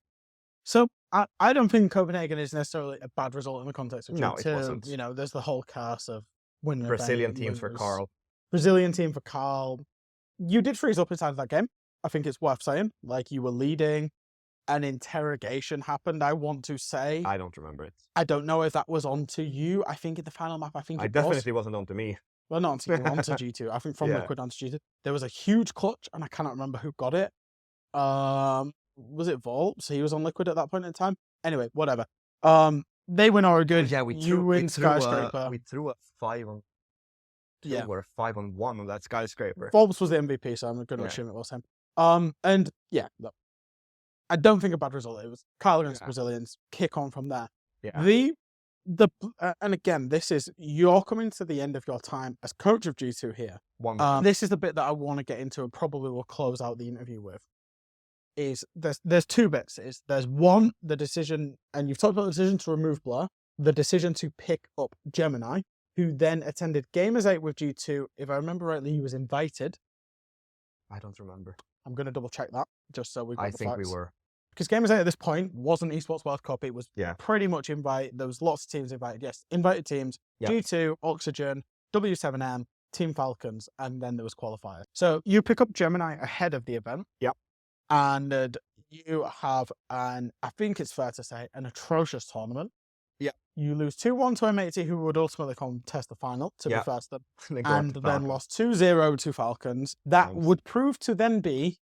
So I don't think Copenhagen is necessarily a bad result in the context of G2. No, it wasn't. There's the whole curse of winning. Brazilian teams for Carl. Brazilian team for Carl. You did freeze up inside of that game. I think it's worth saying. Like, you were leading. An interrogation happened, I want to say. I don't remember it. I don't know if that was onto you. I think in the final map, it definitely wasn't onto me. Well, not onto you, onto G2. I think from Liquid onto G2. There was a huge clutch, and I cannot remember who got it. Was it Volt? So he was on Liquid at that point in time. Anyway, whatever. They win Oregon. Yeah, we threw Skyscraper. We threw a 5-on. Yeah, or a 5-on-1 on that Skyscraper. Volts was the MVP, so I'm going to assume it was him. And yeah, look, I don't think a bad result. It was Carl against Brazilians. Kick on from there. Yeah. And again, you're coming to the end of your time as coach of G2 here. This is the bit that I want to get into and probably will close out the interview with. There's two bits. There's one, the decision, and you've talked about the decision to remove Blur, the decision to pick up Gemini, who then attended Gamers 8 with G2. If I remember rightly, he was invited. I don't remember. I'm going to double check that just so we got the facts. I think we were. Because Gamers 8 at this point wasn't Esports World Cup. It was pretty much invite. There was lots of teams invited. Yes, invited teams. G2, Oxygen, W7M, Team Falcons, and then there was qualifiers. So you pick up Gemini ahead of the event. Yep. And you have I think it's fair to say, an atrocious tournament. Yeah. You lose 2-1 to M80, who would ultimately contest the final, to be fair to them. And then lost 2-0 to Falcons. That would prove to then be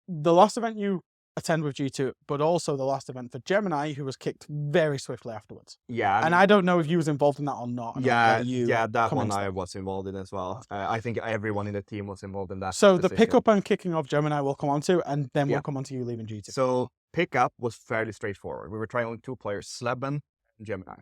the last event you attend with G2, but also the last event for Gemini, who was kicked very swiftly afterwards. Yeah. And I don't know if you was involved in that or not. That one I was involved in as well. I think everyone in the team was involved in that. So the pickup and kicking of Gemini will come on to, and then we'll come on to you leaving G2. So pickup was fairly straightforward. We were trying only 2 players, Sleben and Gemini.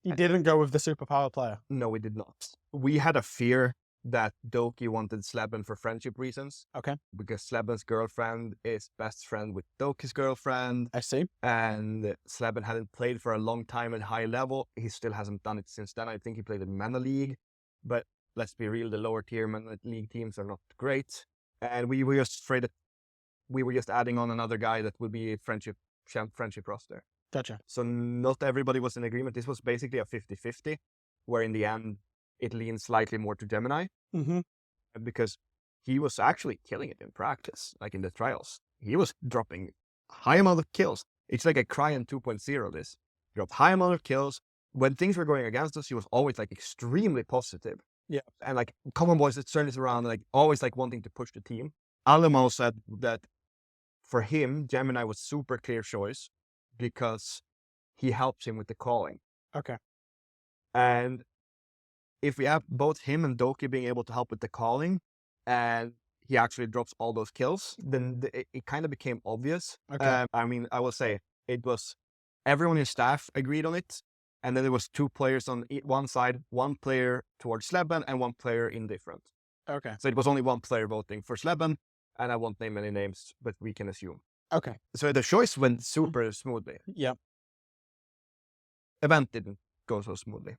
You didn't go with the superpower player? No, we did not. We had a fear that Doki wanted Sleben for friendship reasons. Okay. Because Sleben's girlfriend is best friend with Doki's girlfriend. I see. And Sleben hadn't played for a long time at high level. He still hasn't done it since then. I think he played in Mana League. But let's be real, the lower tier Mana League teams are not great. And we were just afraid that we were just adding on another guy that would be a friendship roster. Gotcha. So not everybody was in agreement. This was basically a 50-50, where in the end, it leans slightly more to Gemini. Mm-hmm. Because he was actually killing it in practice, like in the trials. He was dropping high amount of kills. It's like a Cryn 2.0 this. He dropped high amount of kills. When things were going against us, he was always like extremely positive. Yeah. And like, come on boys, let's turn this around. Like always like wanting to push the team. Alamo said that for him, Gemini was super clear choice because he helps him with the calling. Okay. And if we have both him and Doki being able to help with the calling, and he actually drops all those kills, then it kind of became obvious. Okay. I mean, I will say it was everyone in staff agreed on it, and then there was 2 players on one side, 1 player towards Sleben and 1 player indifferent. Okay. So it was only 1 player voting for Sleben, and I won't name any names, but we can assume. Okay. So the choice went super smoothly. Yeah. Event didn't go so smoothly.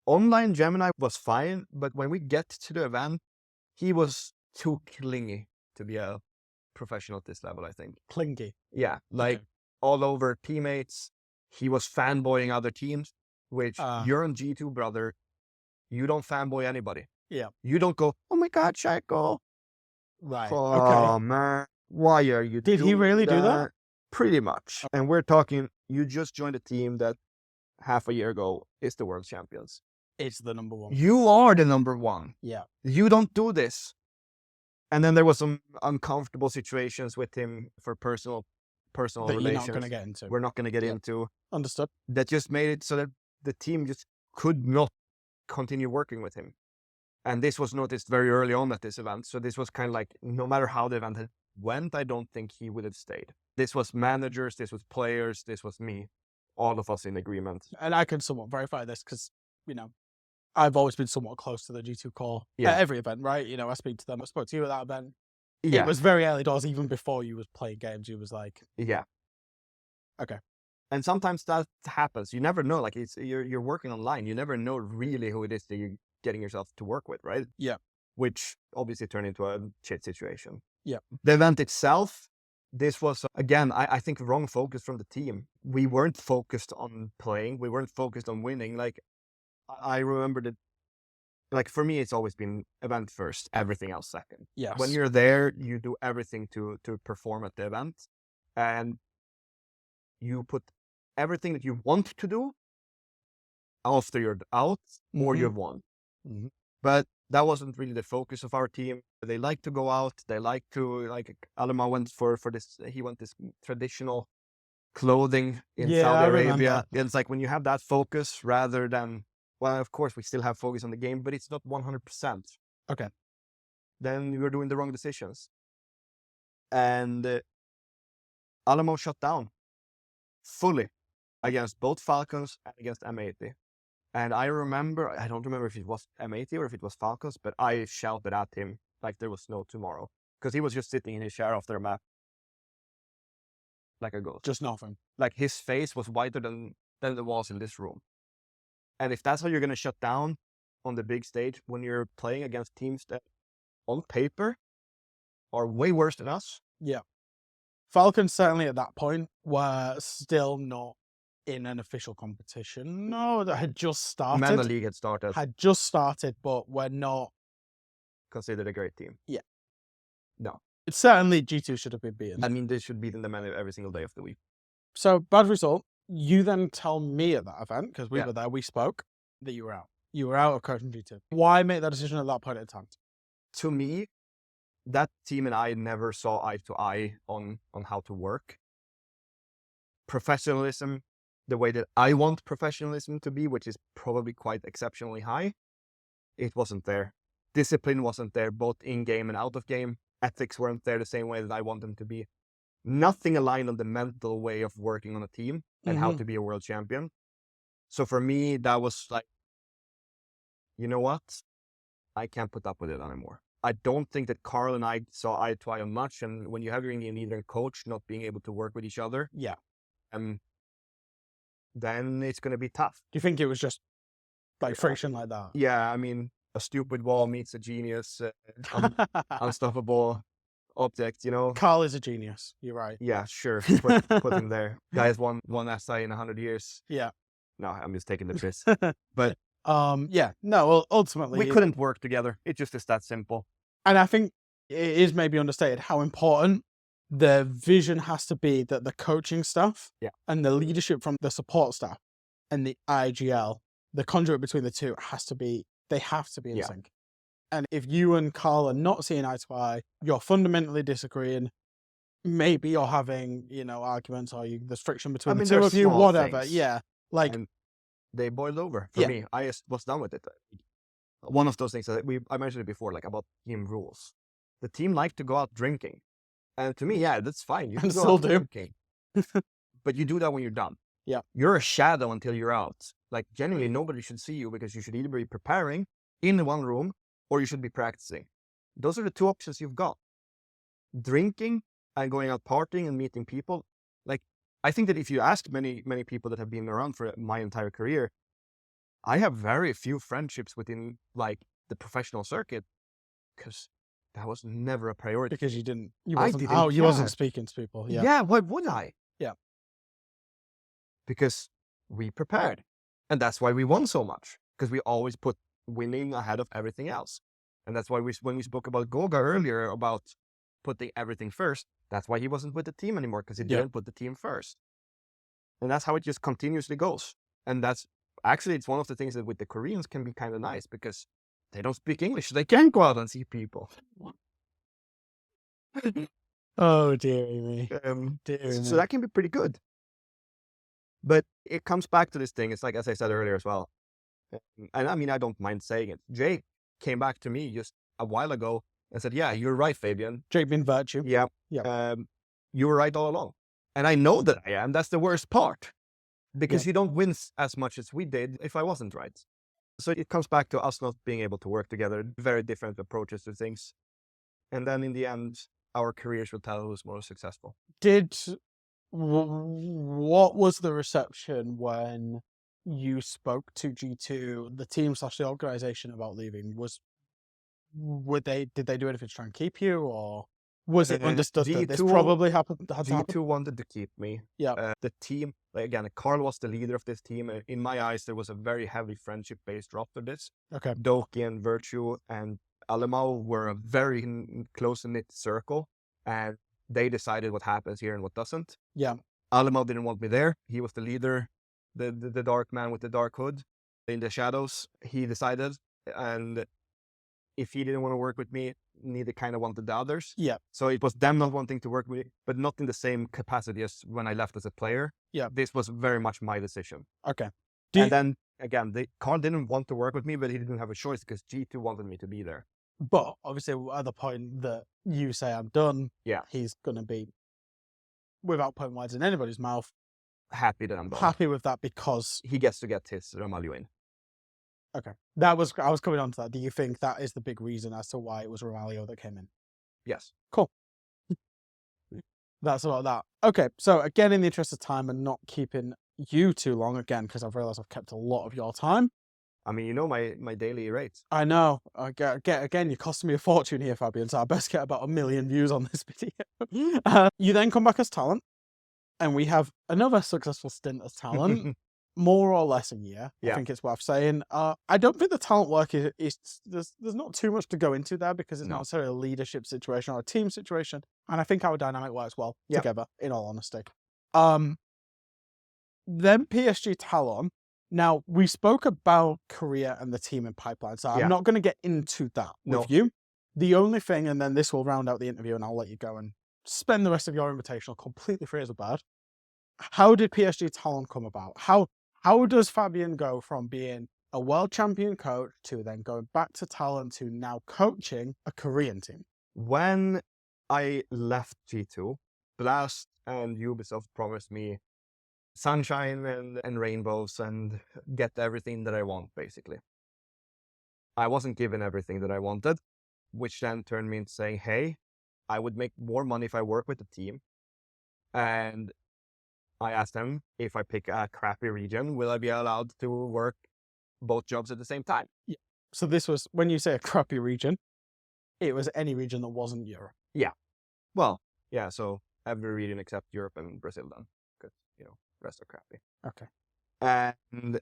Online Gemini was fine, but when we get to the event, he was too clingy to be a professional at this level, I think. Clingy. Yeah, like all over teammates. He was fanboying other teams, which you're on G2, brother. You don't fanboy anybody. Yeah. You don't go, oh my God, Shaco. Right. Oh, Okay. man. Why are you Did he really do that? Pretty much. And we're talking, you just joined a team that half a year ago is the world champions. It's the number 1. You are the number 1. Yeah. You don't do this. And then there was some uncomfortable situations with him for personal That relations. you're not going to get into. We're not going to get into. Understood. That just made it so that the team just could not continue working with him. And this was noticed very early on at this event. So this was kind of like, no matter how the event went, I don't think he would have stayed. This was managers, this was players, this was me. All of us in agreement. And I can somewhat verify this because, you know, I've always been somewhat close to the G2 core Yeah. at every event, right? You know, I speak to them. I spoke to you at that event. Yeah. It was very early doors, even before you was playing games. You was like, Yeah. okay. And sometimes that happens. You never know. Like you're working online. You never know really who it is that you're getting yourself to work with, right? Yeah. Which obviously turned into a shit situation. Yeah. The event itself, this was, again, I think wrong focus from the team. We weren't focused on playing. We weren't focused on winning. Like, I remember that, like, for me, it's always been event first, everything else second. Yes. When you're there, you do everything to perform at the event. And you put everything that you want to do after you're out or you've won. Mhm. But that wasn't really the focus of our team. They like to go out. They like to, like, Alema went for this, he went this traditional clothing in Yeah, I Saudi remember. Arabia. It's like when you have that focus rather than, well, of course, we still have focus on the game, but it's not 100%. Okay. Then you're doing the wrong decisions. And Alamo shut down fully against both Falcons and against M80. And I remember, I don't remember if it was M80 or if it was Falcons, but I shouted at him like there was no tomorrow. Because he was just sitting in his chair off their map. Like a ghost. Just nothing. Like his face was whiter than the walls in this room. And if that's how you're going to shut down on the big stage when you're playing against teams that on paper are way worse than us. Yeah. Falcons certainly at that point were still not in an official competition. No, that had just started. Mana League had started. Had just started, but we're not Considered a great team. Yeah. No. It's certainly G2 should have been beaten. I mean, they should beat them every single day of the week. So, bad result. You then tell me at that event, because we Yeah. were there, we spoke, that you were out. You were out of coaching G2. Why make that decision at that point in time? To me, that team and I never saw eye to eye on how to work. Professionalism, the way that I want professionalism to be, which is probably quite exceptionally high, it wasn't there. Discipline wasn't there, both in-game and out of game. Ethics weren't there the same way that I want them to be. Nothing aligned on the mental way of working on a team and how to be a world champion. So for me, that was like, you know what? I can't put up with it anymore. I don't think that Carl and I saw eye to eye on much. And when you have your Indian leader and coach not being able to work with each other, Yeah. then it's going to be tough. Do you think it was just like friction like that? Yeah, I mean, a stupid wall meets a genius, unstoppable object, you know? Carl is a genius. You're right. Yeah, sure. Put him there. Guys won SI in 100 years. Yeah. No, I'm just taking the piss. But yeah, no, ultimately we couldn't work together. It just is that simple. And I think it is maybe understated how important the vision has to be that the coaching staff and the leadership from the support staff and the IGL, the conduit between the two they have to be in sync. And if you and Carl are not seeing eye to eye, you're fundamentally disagreeing. Maybe you're having, arguments or there's friction between the two of you, whatever. Things. Yeah. Like, and they boiled over for me. I was done with it. one of those things that I mentioned it before, like about team rules. The team like to go out drinking. And to me, yeah, that's fine. You can go out drinking. But you do that when you're done. Yeah. You're a shadow until you're out. Like, genuinely, nobody should see you because you should either be preparing in one room or you should be practicing. Those are the two options you've got. Drinking and going out partying and meeting people. Like, I think that if you ask many people that have been around for my entire career, I have very few friendships within like the professional circuit because that was never a priority. Because you wasn't speaking to people. Yeah. Yeah, why would I? Yeah. Because we prepared. And that's why we won so much. Because we always put winning ahead of everything else. And that's why when we spoke about Goga earlier about putting everything first, that's why he wasn't with the team anymore, because he didn't put the team first. And that's how it just continuously goes. And that's actually, it's one of the things that with the Koreans can be kind of nice because they don't speak English. They can't go out and see people. Oh, dearie me. So that can be pretty good. But it comes back to this thing. It's like, as I said earlier as well. And I mean, I don't mind saying it. Jake came back to me just a while ago and said, yeah, you're right, Fabian. Jake being Virtue. Yeah. You were right all along. And I know that I am. That's the worst part. Because you don't win as much as we did if I wasn't right. So it comes back to us not being able to work together. Very different approaches to things. And then in the end, our careers will tell who's more successful. What was the reception when you spoke to G2, the team / the organization about leaving? Did they do anything to try and keep you, or was it understood that this probably had to happen? G2 wanted to keep me. Yeah. The team, like, again, Carl was the leader of this team. In my eyes, there was a very heavy friendship-based after this. Okay. Doki and Virtue and Alemao were a very close-knit circle, and they decided what happens here and what doesn't. Yeah. Alemao didn't want me there. He was the leader, the dark man with the dark hood in the shadows. He decided, and if he didn't want to work with me, neither kind of wanted the others. Yeah. So it was them not wanting to work with me, but not in the same capacity as when I left as a player. Yeah. This was very much my decision. Okay. Then, again, Carl didn't want to work with me, but he didn't have a choice because G2 wanted me to be there. But obviously, at the point that you say I'm done, he's going to be, without putting words in anybody's mouth, happy that I'm done. Happy with that because he gets to get his Ramalho in. Okay. I was coming on to that. Do you think that is the big reason as to why it was Ramalho that came in? Yes. Cool. That's about that. Okay. So again, in the interest of time and not keeping you too long again, because I've realized I've kept a lot of your time. I mean, you know my daily rates. I know. Again, you're costing me a fortune here, Fabian, so I best get about 1 million views on this video. You then come back as Talon, and we have another successful stint as Talon, more or less a year. I think it's worth saying. I don't think the talent work is there's not too much to go into there because it's not necessarily a leadership situation or a team situation, and I think our dynamic works well together, in all honesty. Then PSG Talon. Now, we spoke about Korea and the team in pipeline, so I'm not going to get into that with you. The only thing, and then this will round out the interview and I'll let you go and spend the rest of your invitational completely free as a bird. How did PSG Talon come about? How does Fabian go from being a world champion coach to then going back to Talon to now coaching a Korean team? When I left G2, Blast and Ubisoft promised me sunshine and rainbows and get everything that I want, basically. I wasn't given everything that I wanted, which then turned me into saying, hey, I would make more money if I work with the team. And I asked them, if I pick a crappy region, will I be allowed to work both jobs at the same time? Yeah. So this was, when you say a crappy region, it was any region that wasn't Europe. Yeah. Well, yeah, so every region except Europe and Brazil then. Because, rest are crappy. Okay. And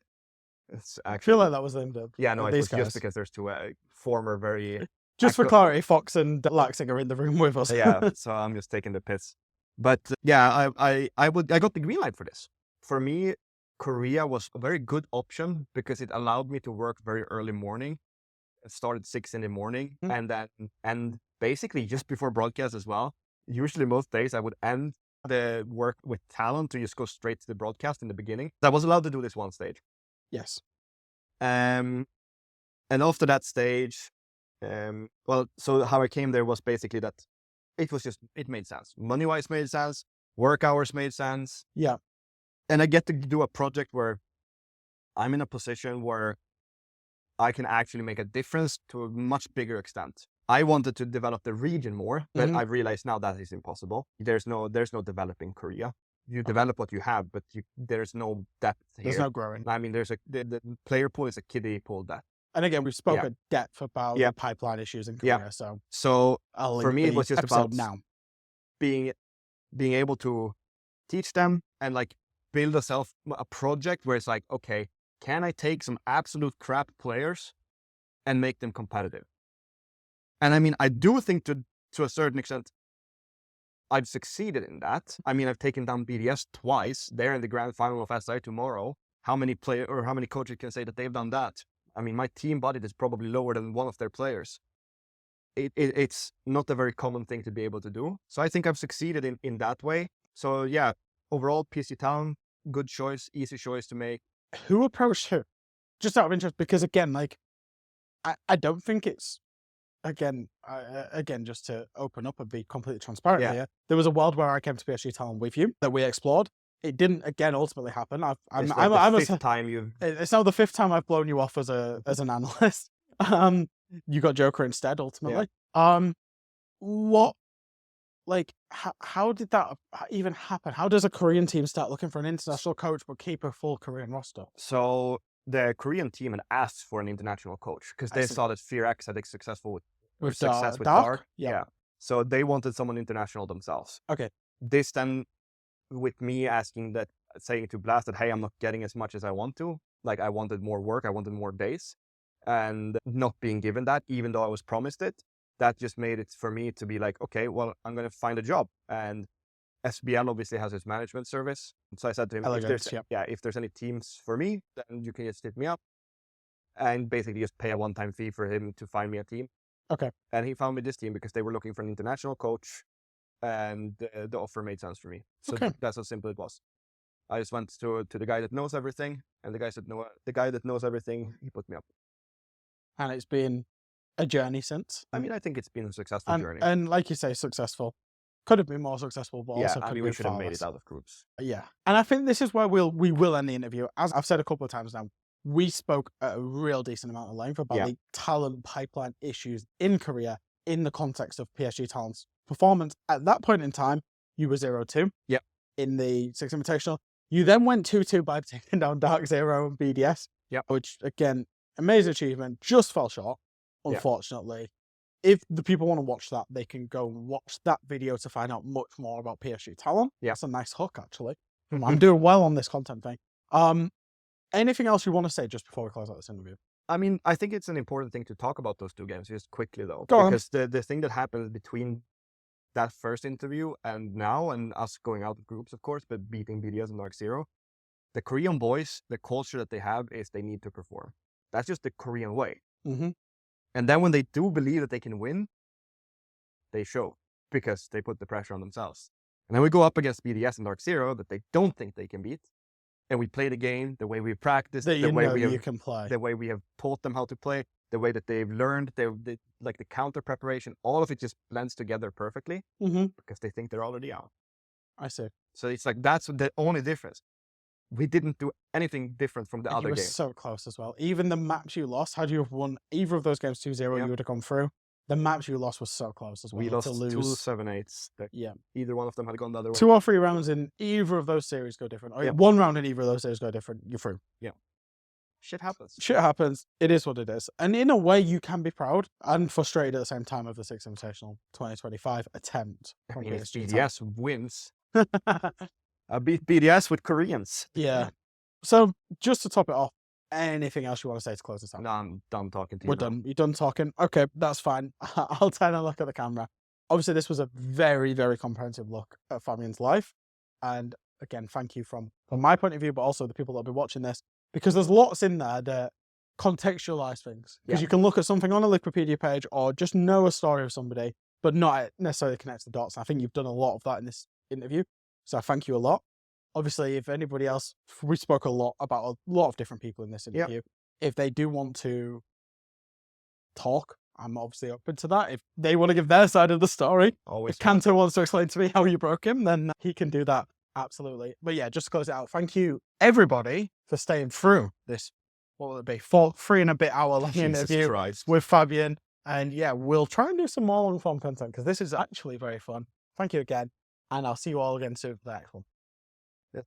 it's actually, I feel like that was aimed at it was just because there's two former very... Just for clarity, Fox and Laxing are in the room with us. Yeah, so I'm just taking the piss. But yeah, I got the green light for this. For me, Korea was a very good option because it allowed me to work very early morning. It started 6 in the morning and basically just before broadcast as well. Usually most days I would end the work with Talon to just go straight to the broadcast in the beginning. I was allowed to do this one stage. Yes. And after that stage, well, so how I came there was basically that it made sense. Money-wise made sense, work hours made sense. Yeah. And I get to do a project where I'm in a position where I can actually make a difference to a much bigger extent. I wanted to develop the region more, but I realized now that is impossible. There's no developing Korea. You develop what you have, but there's no depth here. There's no growing. I mean, the player pool is a kiddie pool depth. And again, we've spoken at depth about the pipeline issues in Korea. So I'll for me, it was just about now being able to teach them and like build a project where it's like, okay, can I take some absolute crap players and make them competitive? And I mean, I do think to a certain extent, I've succeeded in that. I mean, I've taken down BDS twice. They're in the grand final of SI tomorrow. How many coaches can say that they've done that? I mean, my team budget is probably lower than one of their players. It's not a very common thing to be able to do. So I think I've succeeded in that way. So yeah, overall, PSG Talon, good choice, easy choice to make. Who approached who? Just out of interest, because again, like, I don't think it's, again, just to open up and be completely transparent here, there was a world where I came to PSG Talon with you that we explored. It didn't, again, ultimately happen. It's the fifth time It's now the 5th time I've blown you off as an analyst. You got Joker instead, ultimately. Yeah. How did that even happen? How does a Korean team start looking for an international coach but keep a full Korean roster? So the Korean team had asked for an international coach because they saw that FearX had successful with Dark. Yeah. So they wanted someone international themselves. Okay. This then, with me saying to Blast that, hey, I'm not getting as much as I want to. Like, I wanted more work, I wanted more days, and not being given that, even though I was promised it, that just made it for me to be like, okay, well, I'm going to find a job. And SBL obviously has its management service. So I said to him, if there's any teams for me, then you can just hit me up and basically just pay a one-time fee for him to find me a team. Okay. And he found me this team because they were looking for an international coach, and the offer made sense for me. So that's how simple it was. I just went to the guy that knows everything, and the guy that knows everything, he put me up. And it's been a journey since. I mean, I think it's been a successful journey. And like you say, successful. Could have been more successful, but also could we should have made it out of groups. Yeah. And I think this is where we will end the interview. As I've said a couple of times now, we spoke at a real decent amount of length about the talent pipeline issues in Korea in the context of PSG Talon's performance. At that point in time, you were 0-2 in the 6 Invitational. You then went 2-2 by taking down Dark Zero and BDS, which, again, amazing achievement, just fell short, unfortunately. If the people want to watch that, they can go and watch that video to find out much more about PSG Talon. Yeah. That's a nice hook, actually. I'm doing well on this content thing. Anything else you want to say just before we close out this interview? I mean, I think it's an important thing to talk about those two games just quickly, though. Because the thing that happened between that first interview and now, and us going out of groups, of course, but beating BDS and Dark Zero, the Korean boys, the culture that they have is they need to perform. That's just the Korean way. Mm-hmm. And then when they do believe that they can win, they show because they put the pressure on themselves. And then we go up against BDS and Dark Zero that they don't think they can beat. And we play the game the way we practice, the way we have taught them how to play, the way that they've learned, like the counter preparation, all of it just blends together perfectly because they think they're already out. I see. So it's like, that's the only difference. We didn't do anything different from the other games. You were so close as well. Even the maps you lost, had you have won either of those games 2-0, you would have gone through. The maps you lost was so close as well. We lost to lose 2 7-8s. Either one of them had gone the other way. 2 or 3 rounds in either of those series go different. Or 1 round in either of those series go different. You're through. Yeah. Shit happens. Shit happens. It is what it is. And in a way, you can be proud and frustrated at the same time of the 6 Invitational 2025 attempt. I mean, if BDS wins, I beat BDS with Koreans. Yeah. So, just to top it off, anything else you want to say to close this out? No, I'm done talking to you. We're done. You're done talking? Okay, that's fine. I'll turn a look at the camera. Obviously, this was a very, very comprehensive look at Fabian's life. And again, thank you from my point of view, but also the people that will be watching this, because there's lots in there that contextualize things. Because you can look at something on a Wikipedia page or just know a story of somebody, but not necessarily connect the dots. And I think you've done a lot of that in this interview. So I thank you a lot. Obviously, if anybody else, we spoke a lot about a lot of different people in this interview. If they do want to talk, I'm obviously open to that. If they want to give their side of the story, Always. if Kanto wants to explain to me how you broke him, then he can do that. Absolutely. But yeah, just to close it out, thank you everybody for staying through this, what will it be, 3 and a bit hour long interview with Fabian. And yeah, we'll try and do some more long form content because this is actually very fun. Thank you again. And I'll see you all again soon for the next one.